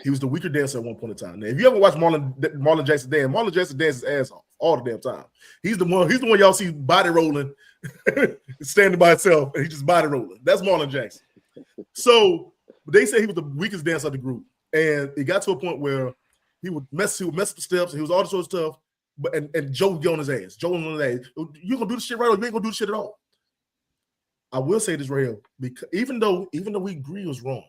he was the weaker dancer at one point in time. Now, if you ever watch Marlon Jackson dance, Marlon Jackson dances his ass off all the damn time. He's the one y'all see body rolling, standing by itself, and he just body rolling. That's Marlon Jackson. So they say he was the weakest dancer of the group, and it got to a point where he would mess up the steps, and he was all this sort of stuff. But and Joe would get on his ass. Joe was on his ass. You gonna do this shit right, or you ain't gonna do this shit at all. I will say this right here, because even though we agree it was wrong,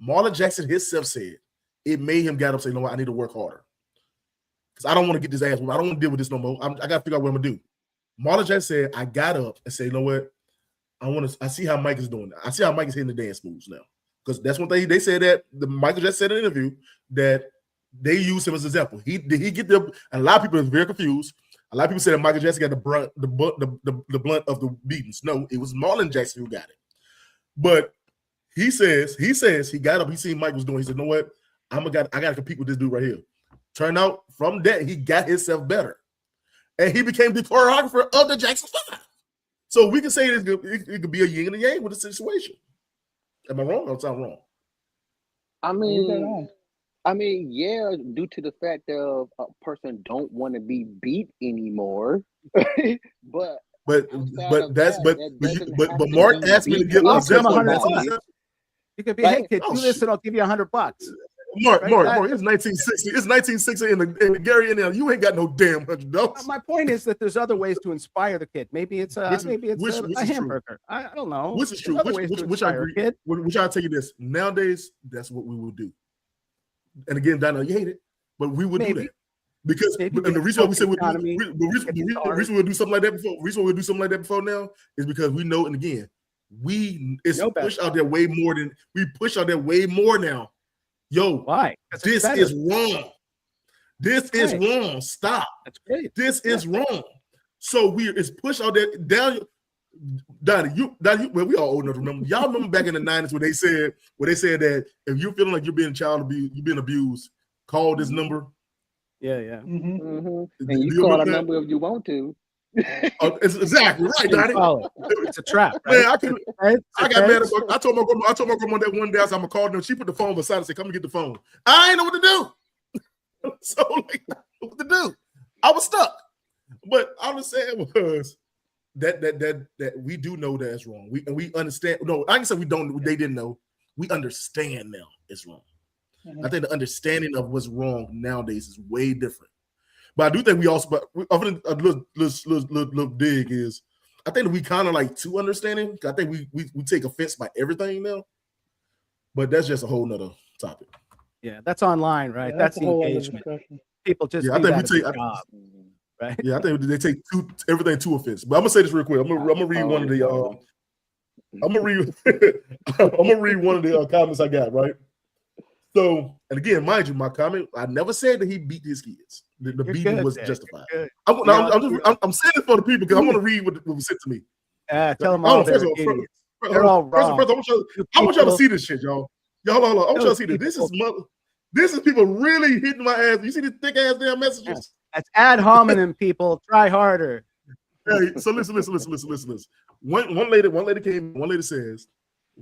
Marlon Jackson himself said it made him get up and say, "No, I need to work harder because I don't want to get this ass. I don't want to deal with this no more. I got to figure out what I'm gonna do." Marlon Jackson said, "I got up and said, you know what? I see how Mike is doing. I see how Mike is hitting the dance moves now." Because that's what they said that Michael just said in an interview that they used him as an example. Did he get the? And a lot of people are very confused. A lot of people said that Michael Jackson got the blunt of the beatings. No, it was Marlon Jackson who got it. But he says he got up. He seen Mike was doing. He said, "You know what? I gotta compete with this dude right here." Turned out from that he got himself better, and he became the choreographer of the Jackson 5. So we can say it could be a yin and a yang with the situation. Am I wrong or sound wrong? I mean, yeah, due to the fact that a person don't want to be beat anymore. but Mark asked me to give an example. You could be, hey kid, do this and I'll give you $100. Mark, it's 1960. It's 1960 in the Gary Indiana. You ain't got no damn $100. My point is that there's other ways to inspire the kid. Maybe it's a hamburger. True. I don't know. Which is true. Which I agree. Which I'll tell you this. Nowadays, that's what we will do. And again, Donna, you hate it, but we would do that because and the reason why we say the reason we'll do something like that before. The reason we'll do something like that before now is because we know, and again, it's pushed out there way more than we push out there way more now. Yo, why? This is wrong. This is wrong. Stop. That's great. This is wrong. So it's pushed out there down. Donnie, well, we all old enough to remember. Y'all remember back in the 90s when they said that if you're feeling like you're being you're being abused, call this number. Yeah. Mm-hmm. And you call a number if you want to. It's exactly right, Donnie. It's a trap, right? Man, I got mad about. I told my grandma that one day I said, I'm gonna call them. She put the phone beside and said, "Come and get the phone." I ain't know what to do. So like, what to do? I was stuck. But all I'm saying was that we do know that it's wrong. We understand. No, I can say we don't. They didn't know. We understand now it's wrong. Mm-hmm. I think the understanding of what's wrong nowadays is way different. But I do think we also. But a little dig is. I think that we kind of like too understanding. I think we take offense by everything now. But that's just a whole nother topic. Yeah, that's online, right? That's the engagement. People just I think we take job, right? Yeah, I think they take everything too offense. But I'm gonna say this real quick. I'm gonna read one of the I'm gonna read one of the comments I got, right? So, and again, mind you, my comment, I never said that he beat his kids. The beating was justified. I'm saying it for the people because I want to read what was said to me. Tell them all they're all wrong. First, I want y'all to see this shit, y'all. Hold on. I want y'all to see this. This is people really hitting my ass. You see these thick ass damn messages? That's ad hominem, people. Try harder. Hey, so listen. One lady says,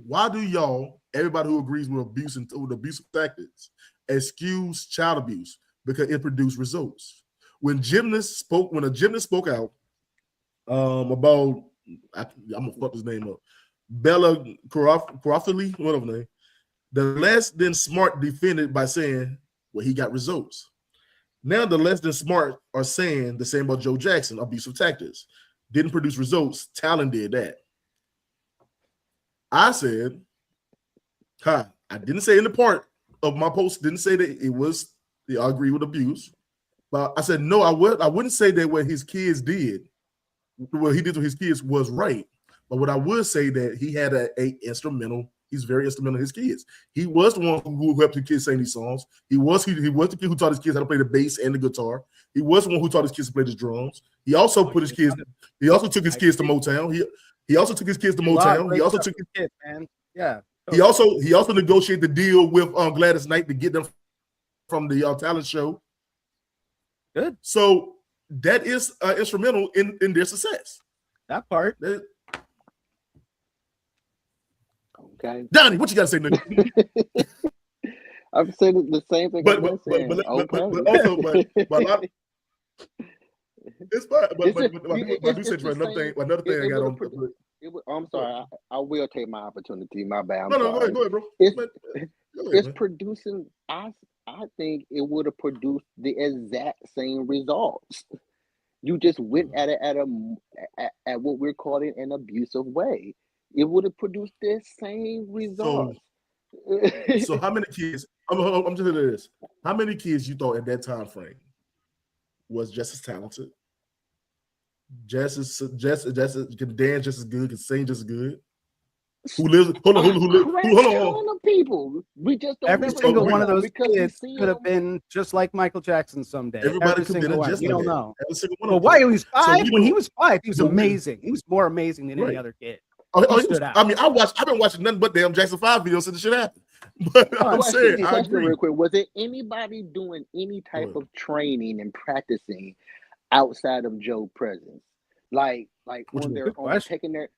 why do y'all, everybody who agrees with abusive tactics, excuse child abuse? Because it produced results. When a gymnast spoke out about, I'm gonna fuck his name up, Bella Croftley, whatever name, the less than smart defended by saying, well, he got results. Now the less than smart are saying the same about Joe Jackson, abusive tactics. Didn't produce results. Talon did that. I said, I didn't say in the part of my post, didn't say that it was, I agree with abuse. But I said, no, I wouldn't say that what his kids did, what he did with his kids was right. But what I would say that he had he's very instrumental in his kids. He was the one who helped the kids sing these songs. He was the kid who taught his kids how to play the bass and the guitar. He was the one who taught his kids to play the drums. He also took his kids to Motown. He also took his kids to Motown. He also took his kids, man. Yeah. He also negotiated the deal with Gladys Knight to get them from the talent show. Good. So that is instrumental in their success. That part. Okay, Donnie, what you got to say, nigga? I'm saying the same thing. But also, it's fine. But I do say another thing I got on. I'm sorry. I will take my opportunity. My bad. No, go ahead, bro. It's producing. I think it would have produced the exact same results. You just went at it at what we're calling an abusive way. It would have produced the same results. So how many kids? I'm just saying this. How many kids you thought at that time frame was just as talented, just can dance just as good, can sing just as good? Who lives? Hold on. People. We just don't. Every single one of those kids could have been just like Michael Jackson someday. Everybody could have been just. You don't know. Well, why he was 5? When he was 5, he was amazing. He was more amazing than any other kid. I mean, I've been watching nothing but damn Jackson 5 videos since the shit happened. But I'm saying, I agree. Real quick, was there anybody doing any type of training and practicing outside of Joe's presence? Like on their own,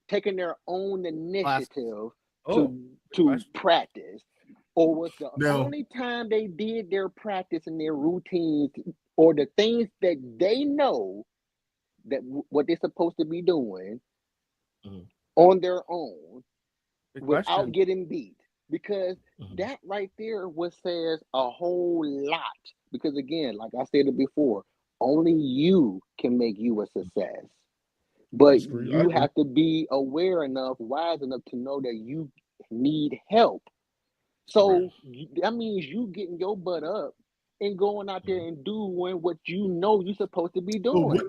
taking their own initiative to practice, or was the only time they did their practice and their routines or the things that they know that what they're supposed to be doing on their own without getting beat? Because that right there says a whole lot. Because again, like I said it before, only you can make you a success. But you have to be aware enough, wise enough to know that you need help. So that means you getting your butt up and going out there and doing what you know you're supposed to be doing.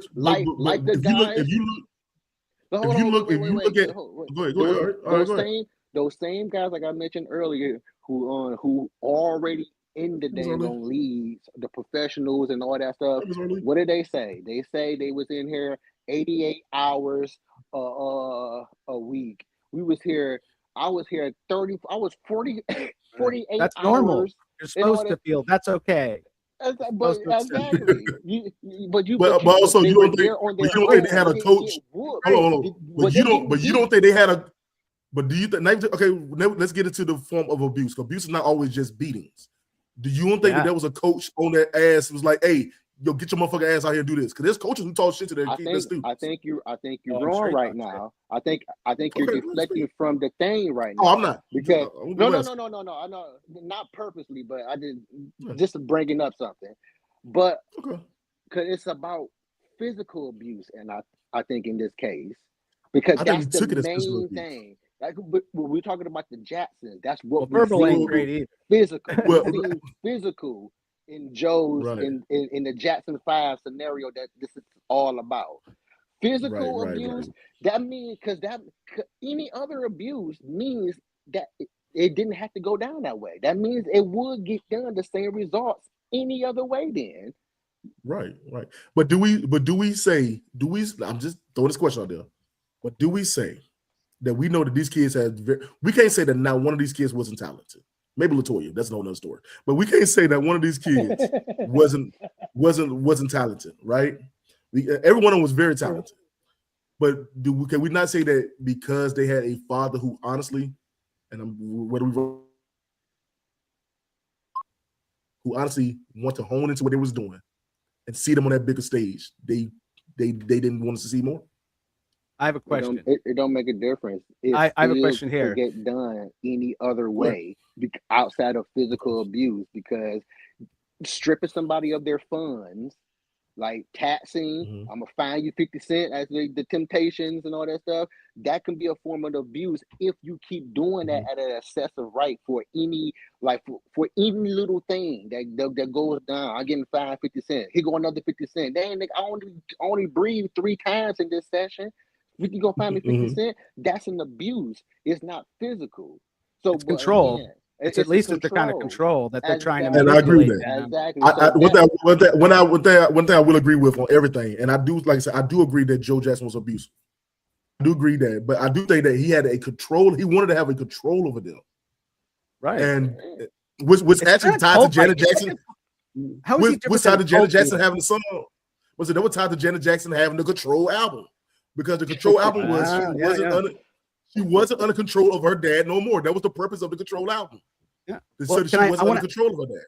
Those same guys like I mentioned earlier who already in the dang leagues, the professionals and all that stuff. What did they say? They say they was in here 88 hours a week. We was here. I was here 30. I was 48 That's hours. normal. You're supposed to feel that's okay. But exactly, but also you don't think they had a coach? Hold on. But you don't think they had a? But do you think? Okay, let's get into the form of abuse. Abuse is not always just beatings. Do you don't think that there was a coach on their ass who was like, "Hey, yo, get your motherfucking ass out here and do this"? Because there's coaches who talk shit to their kids. I think you're wrong right now. I think you're deflecting from the thing right now. Oh, I'm not. Because no. I know, not purposely, but I did just bringing up something. But because it's about physical abuse, and I think in this case, because that's the main thing. Like we're talking about the Jacksons, that's what verbal ain't great either. Physical. Physical in Joe's in the Jackson 5 scenario that this is all about. Physical abuse, that means because any other abuse means that it didn't have to go down that way. That means it would get done the same results any other way then. Right. But do we say, I'm just throwing this question out there, but do we say that we know that these kids we can't say that not one of these kids wasn't talented. Maybe Latoya, that's a whole nother story. But we can't say that one of these kids wasn't talented, right? Every one of them was very talented. But can we not say that because they had a father who honestly, who honestly want to hone into what they was doing and see them on that bigger stage, they didn't want us to see more? I have a question. It don't make a difference. I have a question here. Get done any other way outside of physical abuse, because stripping somebody of their funds, like taxing, I'm gonna fine you 50 cents as the Temptations and all that stuff. That can be a form of abuse if you keep doing that at an excessive rate for any for any little thing that goes down. I'm getting fined 50 cents. Here go another 50 cents. Dang, I only breathe 3 times in this session. You gonna find me 50 cents? That's an abuse. It's not physical. So it's control. Again, it's at least the kind of control that they're trying to manipulate. And I agree with that. Exactly. One thing I will agree with on everything, and I do, like I said, I do agree that Joe Jackson was abusive. I do agree that, but I do think that he had a control. He wanted to have a control over them, right? And which actually tied to Janet Jackson. How is he different? Which tied to Janet Jackson having the song? Was it that was tied to Janet Jackson having the Control album? Because the Control album was she wasn't under control of her dad no more. That was the purpose of the Control album. Yeah. So she wasn't under control of her dad.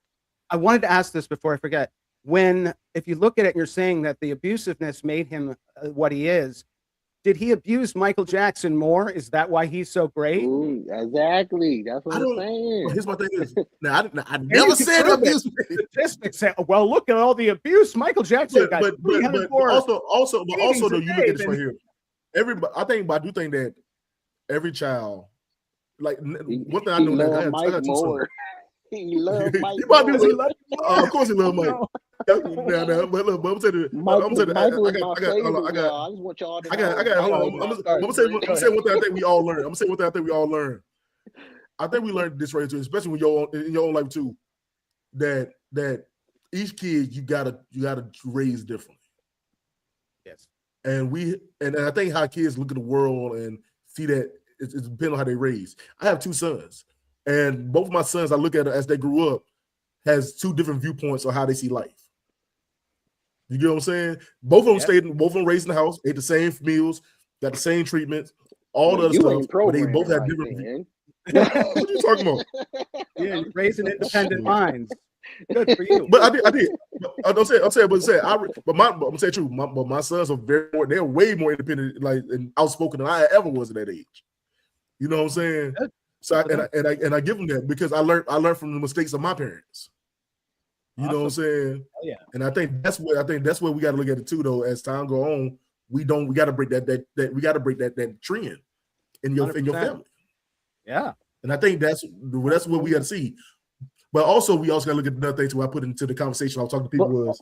I wanted to ask this before I forget. If you look at it and you're saying that the abusiveness made him what he is, did he abuse Michael Jackson more? Is that why he's so great? Ooh, exactly. That's what I'm saying. Here's my thing is, now I never said abuse. Statistics say, well, look at all the abuse Michael Jackson got. But also, though, you look at this right here. I do think that every child, like one thing I know that I got two sons. He loved Mike. Of course, he loved Mike. But look, I'm saying, I just want y'all to know. Hold on. I'm gonna say one thing I think we all learned. I think we learned this right too, especially when in your own life too, that each kid you gotta raise differently. Yes. And I think how kids look at the world and see that it's depending on how they raise. I have 2 sons, and both of my sons, I look at it as they grew up, has 2 different viewpoints on how they see life. You get what I'm saying? Both of them raised in the house, ate the same meals, got the same treatments, all the other stuff, but they both had different views. What are you talking about? Yeah, you're raising independent minds. Good for you. But I did. I'm gonna say true. My sons are they're way more independent, like, and outspoken than I ever was at that age. You know what I'm saying? So I give them that because I learned from the mistakes of my parents. You know what I'm saying? Oh, yeah. And I think that's where we got to look at it too, though. As time go on, we got to break that trend in your family. Yeah. And I think that's what we got to see. But also, we also got to look at another thing too. I put into the conversation I was talking to people was,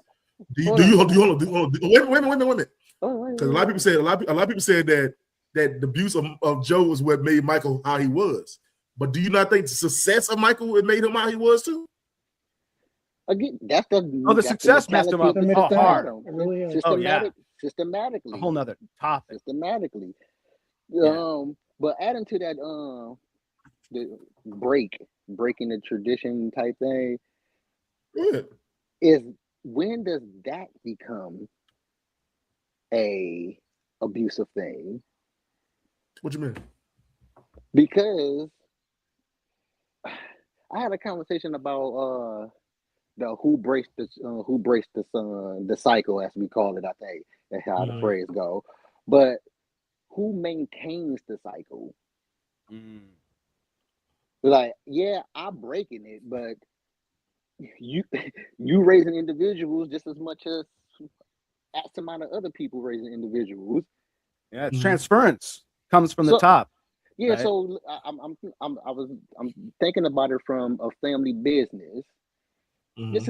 wait a minute. Because a lot of people said that the abuse of Joe was what made Michael how he was. But do you not think the success of Michael made him how he was too? Again, that's the success messed him up hard. Systematically. A whole nother topic. Systematically. Yeah. But adding to that, the breaking the tradition type thing. Yeah. is when does that become a abusive thing? What you mean? Because I had a conversation about the who braced the sun, the cycle, as we call it. I think that's how the phrase go. But who maintains the cycle? Like, yeah, I'm breaking it, but you raising individuals just as much as X amount of other people raising individuals. Yeah, it's transference comes from the top. Yeah, right? So I'm thinking about it from a family business. This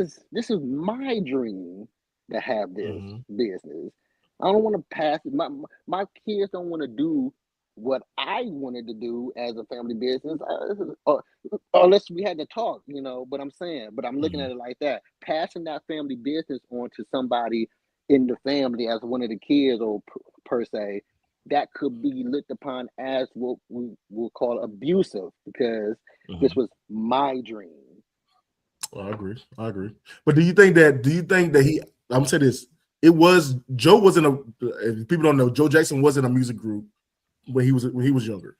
is my dream to have this business. I don't want to pass it. My kids don't want to do what I wanted to do as a family business, unless we had to talk, But I'm looking at it like that. Passing that family business on to somebody in the family as one of the kids, or per se, that could be looked upon as what we will call abusive, because this was my dream. Well, I agree. But do you think that he? I'm gonna say this. Joe wasn't a. If people don't know, Joe Jackson wasn't a music group when he was younger,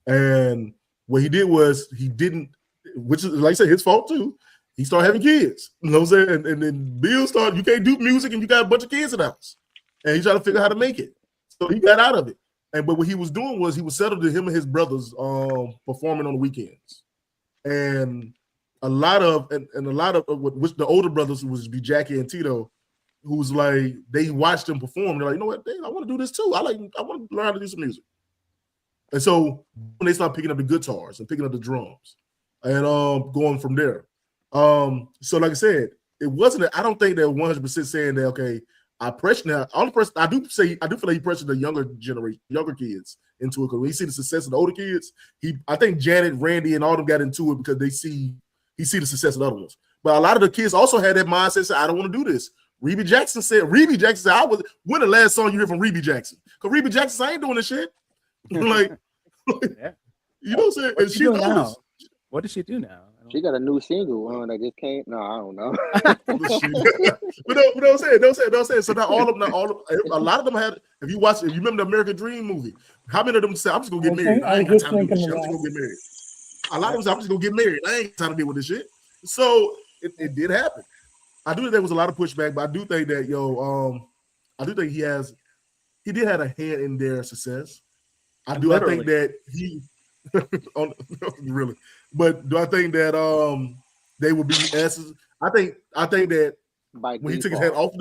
and what he did was he didn't, which is, like I said, his fault too. He started having kids. You know what I'm saying? And then Bill started. You can't do music, and you got a bunch of kids in the house, and he tried to figure out how to make it. So he got out of it. But what he was doing was he was settled to him and his brothers performing on the weekends, and a lot of which the older brothers was be Jackie and Tito, who's like they watched him perform. They're like, you know what? I want to do this too. I want to learn how to do some music. And so when they start picking up the guitars and picking up the drums and going from there. So like I said, it wasn't. I don't think they're 100% saying that. Okay, I pressure now. All the person I do feel like he pressured the younger generation, younger kids into it, because when you see the success of the older kids, I think Janet, Randy, and all them got into it because he see the success of the other ones. But a lot of the kids also had that mindset, said, I don't want to do this. Reby Jackson said, when the last song you heard from Reby Jackson? Because Reby Jackson said, I ain't doing this shit. Like, yeah. You know what I'm saying? What does she do now? She got a new single on that just came. No, I don't know. But don't say it. So now a lot of them had. If you remember the American Dream movie, how many of them said, I'm just gonna get married? I ain't got time to do this shit. I'm just gonna get married. A lot of them said, I'm just gonna get married. I ain't time to deal with this shit. So it did happen. I do think there was a lot of pushback, but I do think that I do think he did have a hand in their success. I think that he really, but do I think that they would be asses? I think that when he took his hand off of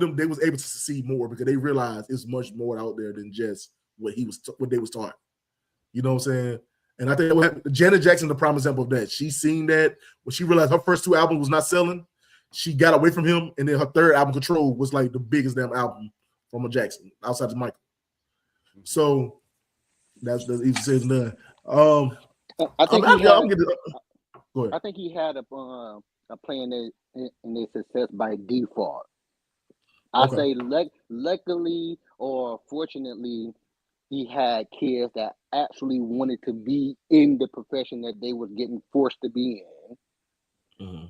them, they was able to succeed more because they realized it's much more out there than just what they was taught. You know what I'm saying? And I think Janet Jackson, the prime example of that. She seen that when she realized her first two albums was not selling, she got away from him, and then her third album, Control, was like the biggest damn album from a Jackson outside of Michael. So that's easy said and done. I think he had a plan in their success by default. I say luckily or fortunately, he had kids that actually wanted to be in the profession that they were getting forced to be in. Mm-hmm.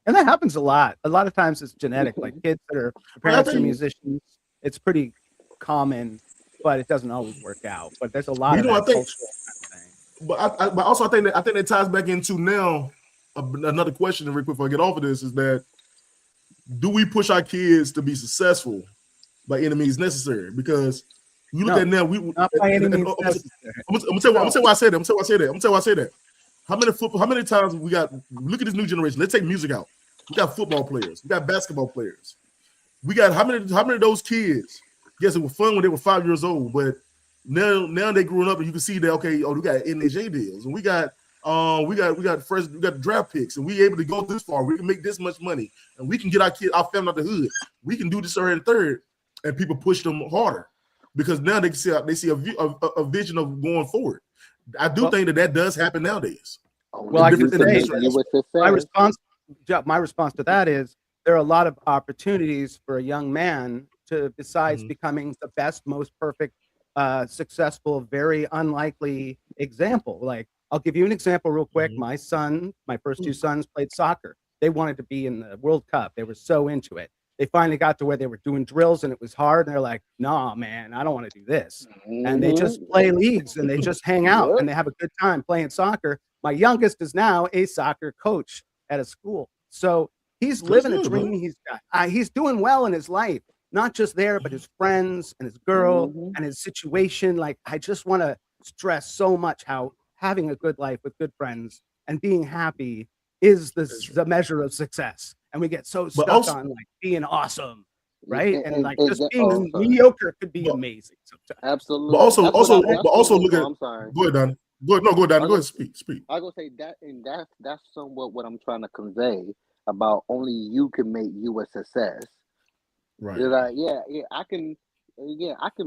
And that happens a lot. A lot of times it's genetic. Like kids that are parents are musicians, it's pretty common, but it doesn't always work out. But there's a lot of that cultural thing. But also I think that ties back into now another question real quick before I get off of this is that do we push our kids to be successful by any means necessary? Because you look at now, not by any means necessary. I'm gonna tell you why I say that. How many times we got? Look at this new generation. Let's take music out. We got football players. We got basketball players. We got how many of those kids? Yes, it was fun when they were 5 years old, but now they growing up and you can see that we got NHA deals and we got draft picks and we able to go this far. We can make this much money and we can get our family out the hood. We can do this already third, and people push them harder because now they see a vision of going forward. I do think that does happen nowadays. Well, I can say my response to that is there are a lot of opportunities for a young man to besides becoming the best, most perfect successful, very unlikely example. Like, I'll give you an example real quick. My first two sons played soccer. They wanted to be in the World Cup. They were so into it. They finally got to where they were doing drills and it was hard. And they're like, nah, man, I don't want to do this. And they just play leagues and they just hang out and they have a good time playing soccer. My youngest is now a soccer coach at a school. So he's living a dream. He's doing well in his life, not just there, but his friends and his girl and his situation. Like, I just want to stress so much how having a good life with good friends and being happy is the measure of success. And we get so stuck on like being awesome, right? And like just being mediocre could be amazing sometimes. Absolutely. But also look at. I'm sorry. Go ahead, Donnie. Go ahead, Donnie. Go ahead, speak. I was gonna say that, and that's somewhat what I'm trying to convey about only you can make you a success. Right. You're like, I can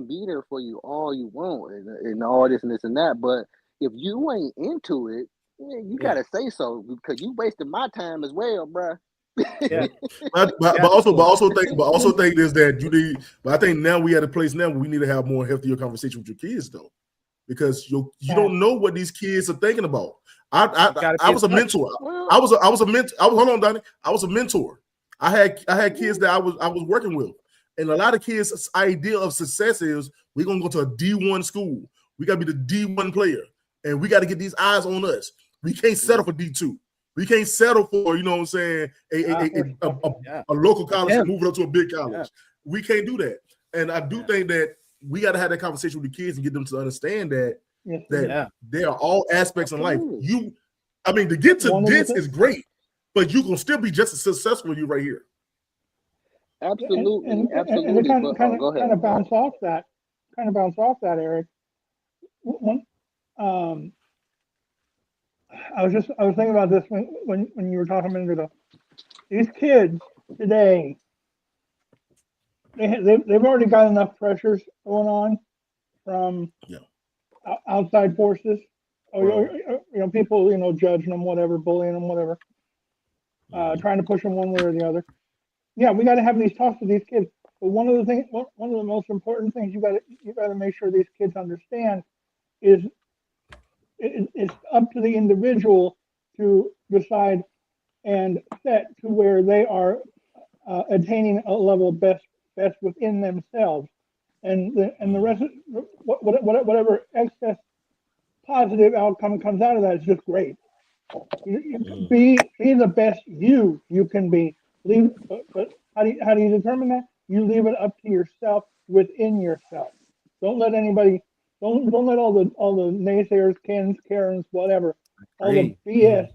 be there for you all you want and all this and this and that, but if you ain't into it, you gotta say so, because you wasted my time as well, bruh. But also think this, that you need. But I think now we at a place now where we need to have more healthier conversation with your kids, though, because you don't know what these kids are thinking about. I was a mentor. I was a mentor. Hold on, Donnie. I was a mentor. I had kids that I was working with, and a lot of kids' idea of success is we're gonna go to a D1 school. We gotta be the D1 player, and we got to get these eyes on us. We can't settle for D2. We can't settle for, you know what I'm saying, a local college and move it up to a big college. We can't do that. And I do think that we got to have that conversation with the kids and get them to understand that there are all aspects in life. To get to this is great, but you can still be just as successful as you right here. Absolutely. And kind of bounce off that, Eric. I was thinking about this when you were talking about these kids today. They've already got enough pressures going on from outside forces, or people judging them, whatever, bullying them, whatever, trying to push them one way or the other. Yeah, we got to have these talks with these kids. But one of the most important things you got to make sure these kids understand is it's up to the individual to decide and set to where they are attaining a level of best within themselves, and the rest of whatever excess positive outcome comes out of that is just great. Be the best you can be. But how do you determine that? You leave it up to yourself within yourself. Don't let anybody. Don't let all the naysayers, Kens, Karens, whatever, all the BS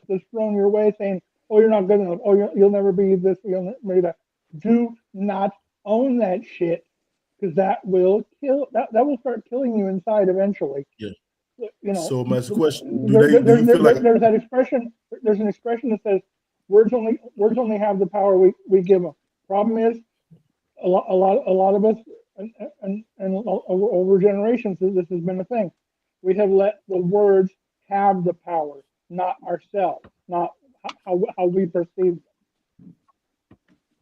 that's thrown your way, saying, "Oh, you're not good enough. Oh, you'll never be this. You'll never be that." Do not own that shit, because that will kill. That will start killing you inside eventually. Yeah. So my question: There's that expression. There's an expression that says, "Words only have the power we give them." Problem is, a lot of us. And over generations, this has been a thing. We have let the words have the power, not ourselves, not how we perceive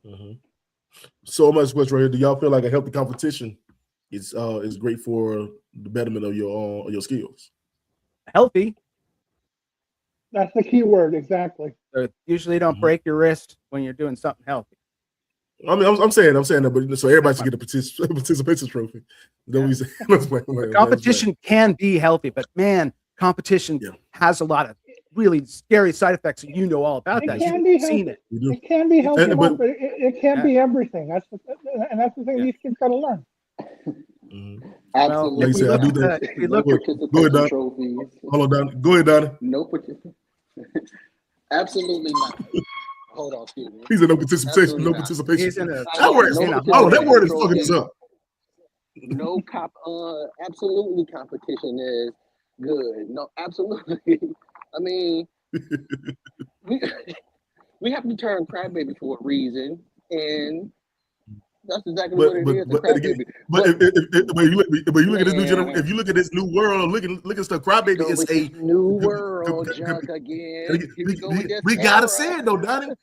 them. So much question right here. Do y'all feel like a healthy competition is great for the betterment of your skills? Healthy. That's the key word, exactly. So usually don't break your wrist when you're doing something healthy. I mean, I'm saying that, but so everybody should get a participation trophy. Competition can be healthy, but man, competition has a lot of really scary side effects, and you know all about that. You've seen it. It can be healthy, but it can't be everything. That's the thing these kids got to learn. Absolutely. Well, like go ahead, Don. Trophies. Hold on, Don. Go ahead, Donnie. No participation. Absolutely not. Hold on, excuse me. He's in no participation. No participation. That word is fucking us up. No absolutely competition is good. No, absolutely. I mean, we have to turn crybaby for a reason, and that's exactly what it is. But you look at this new generation. If you look at this new world, look at stuff. Crybaby is a new world junk again. We gotta say it though, Donnie.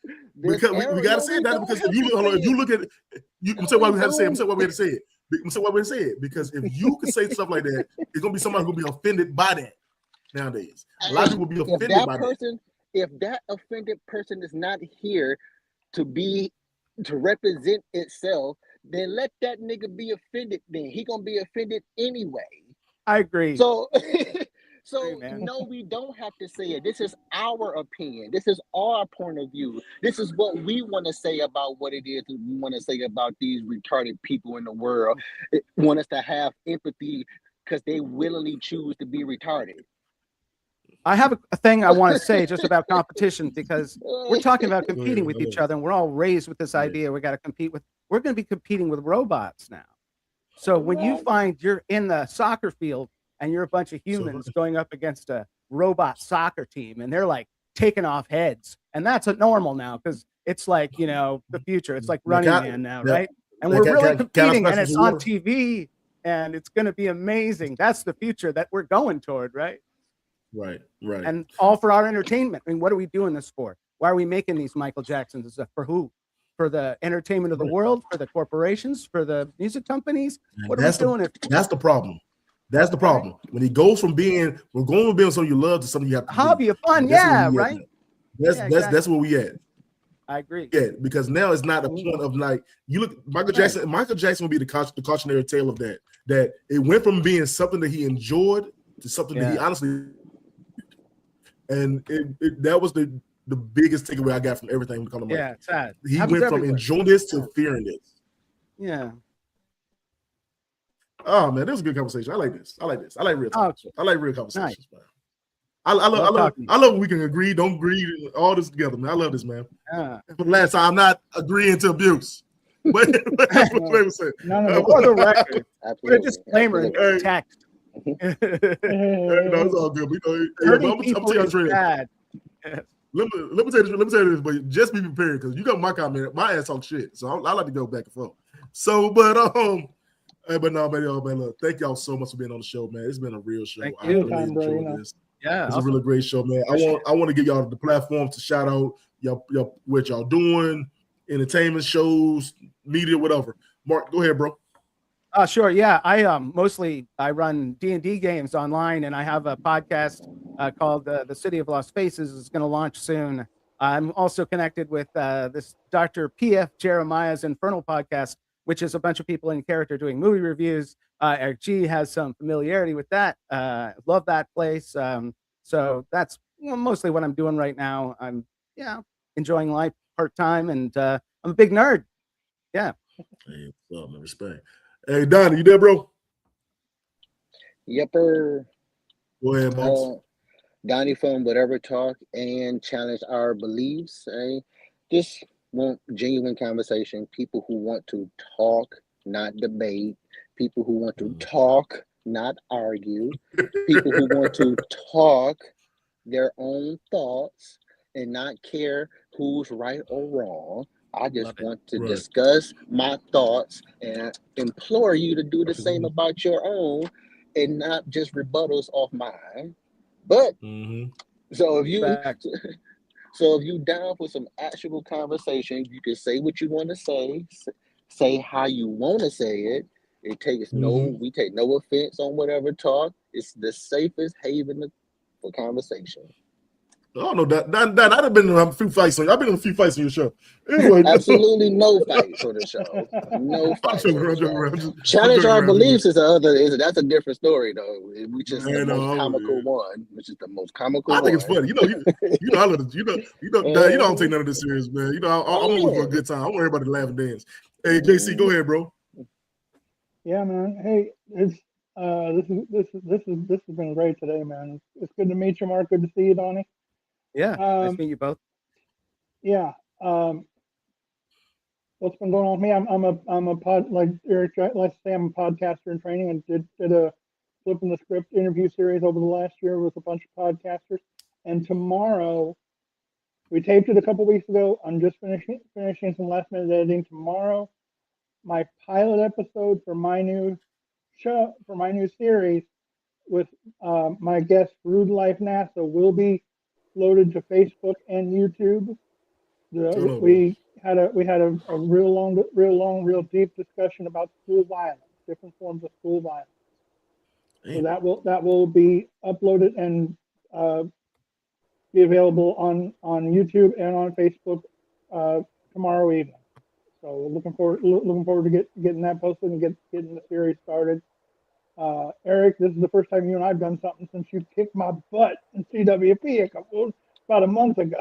Because we gotta say it, Donnie. Because if you look at, I'm saying why we had to say it. So what we said, because if you can say stuff like that, it's gonna be somebody who'll be offended by that nowadays. A lot of people will be offended by that. If that offended person is not here to represent itself, then let that nigga be offended. Then he gonna be offended anyway. I agree. So, no, we don't have to say it. This is our opinion. This is our point of view. This is what we want to say about what it is we want to say about these retarded people in the world. It want us to have empathy because they willingly choose to be retarded. I have a thing I want to say just about competition, because we're talking about competing with each other, and we're all raised with this idea we're going to be competing with robots now. So when you find you're in the soccer field and you're a bunch of humans going up against a robot soccer team, and they're like taking off heads, and that's a normal now, because it's like, the future. It's like Running Man now, right? And we're really competing, and it's on TV, and it's going to be amazing. That's the future that we're going toward, right? Right. And all for our entertainment. I mean, what are we doing this for? Why are we making these Michael Jacksons and stuff? For who? For the entertainment of the world? For the corporations? For the music companies? What are we doing it for? That's the problem. That's the problem. When he goes from being something you love to something you have to hobby of fun, right? That's where we at. I agree. Yeah, because now it's not a point of like, you look, Michael Jackson will be the cautionary tale of that. That it went from being something that he enjoyed to something that he honestly, and that was the biggest takeaway I got from everything we call him. Yeah, it's sad. He went from enjoying this to fearing this. Yeah. Oh man, this was a good conversation. I like this. I like real talk. I like real conversations, man. I love when we can agree, don't agree, all this together, man. I love this, man. For the last time, I'm not agreeing to abuse. But that's what they were saying. For the record, put a disclaimer in the text. No, it's all good. Bad. Let me say this, but just be prepared, because you got my comment. My ass talk shit, so I like to go back and forth. So, but no, man, look, thank y'all so much for being on the show, man. It's been a real show. Thank I you. really enjoyed this. Yeah, it's a really great show, man. I want to give y'all the platform to shout out y'all what y'all doing, entertainment shows, media, whatever. Mark, go ahead, bro. Sure. Yeah, I run D&D games online, and I have a podcast called The City of Lost Faces. It's going to launch soon. I'm also connected with this Dr. P.F. Jeremiah's Infernal podcast, which is a bunch of people in character doing movie reviews. Eric G has some familiarity with that. Love that place. So that's mostly what I'm doing right now. I'm enjoying life part-time, and I'm a big nerd. Yeah. Hey, what's up, man? Respect. Hey, Donnie, you there, bro? Yepper. Go ahead, Max. Donnie from Whatever Talk and Challenge Our Beliefs. Just want genuine conversation. People who want to talk, not debate. People who want to talk, not argue. People who want to talk their own thoughts and not care who's right or wrong. I just want to discuss my thoughts and implore you to do the same about your own, and not just rebuttals off mine. But so if you down for some actual conversation, you can say what you want to say how you want to say it. It takes we take no offense on Whatever Talk. It's the safest haven for conversation. I don't know that I've been in a few fights. I've been in a few fights on your show. Anyway, absolutely no fights for the show. No fights. Challenge Our Beliefs is that's a different story though. We just the most comical one, which is the most comical. I think it's funny. I love it. You don't take none of this serious, man. I'm looking for a good time. I want everybody to laugh and dance. Hey, JC, go ahead, bro. Yeah, man. Hey, this has been great today, man. It's good to meet you, Mark. Good to see you, Donnie. Yeah, nice to meet you both. Yeah. What's been going on with me? I'm a pod, like Eric, let's say I'm a podcaster in training, and did a flipping the script interview series over the last year with a bunch of podcasters. And tomorrow, we taped it a couple weeks ago. I'm just finishing some last minute editing tomorrow. My pilot episode for my new show, for my new series with my guest Rude Life NASA will be loaded to Facebook and YouTube. We had a real long, real deep discussion about school violence. different forms of school violence. So that will be uploaded and be available on YouTube and on Facebook tomorrow evening. So looking forward to getting that posted and getting the series started. Eric, this is the first time you and I've done something since you kicked my butt in CWP about a month ago.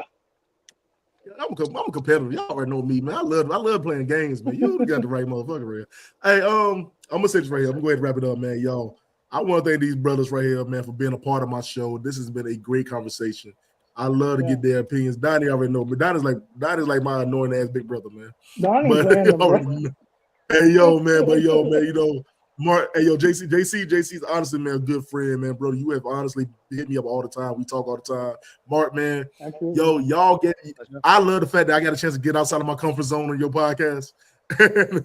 I'm a competitor. Y'all already know me, man. I love playing games, man. You got the right motherfucker right here. Hey, I'm gonna say this right here. I'm gonna go ahead and wrap it up, man. Y'all, I want to thank these brothers right here, man, for being a part of my show. This has been a great conversation. I love to get their opinions. Donnie already know, but Donnie's like my annoying ass big brother, man. Donnie's random, bro. Hey, yo, man, you know, Mark, hey, yo, JC's honestly, man, a good friend, man, bro. You have honestly hit me up all the time. We talk all the time. Mark, man, yo, y'all I love the fact that I got a chance to get outside of my comfort zone on your podcast.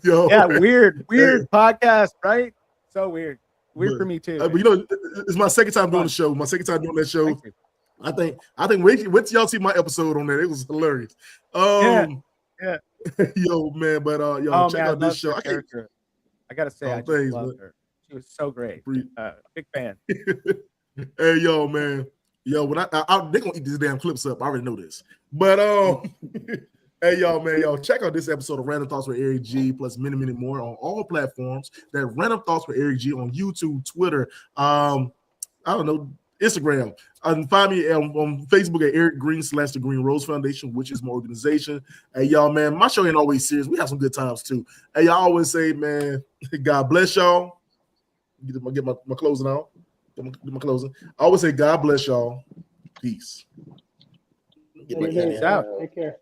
Yo, yeah, weird podcast, right? So weird for me too. But you know, it's my second time doing the show. My second time doing that show. I think wait till y'all see my episode on that. It was hilarious. Yeah. Yo, man, but check out this show. I gotta say, I just love her. She was so great. Big fan. Hey, yo, man. Yo, when they're gonna eat these damn clips up. I already know this. But hey, y'all, man, check out this episode of Random Thoughts with Eric G, plus many, many more on all platforms. That Random Thoughts with Eric G on YouTube, Twitter, I don't know, Instagram. Find me on Facebook at Eric Green / the Green Rose Foundation, which is my organization. Hey, y'all, man, my show ain't always serious. We have some good times too. Hey, y'all always say, man, God bless y'all. Get my closing out. Get my closing. I always say, God bless y'all. Peace. Get my out. Take care.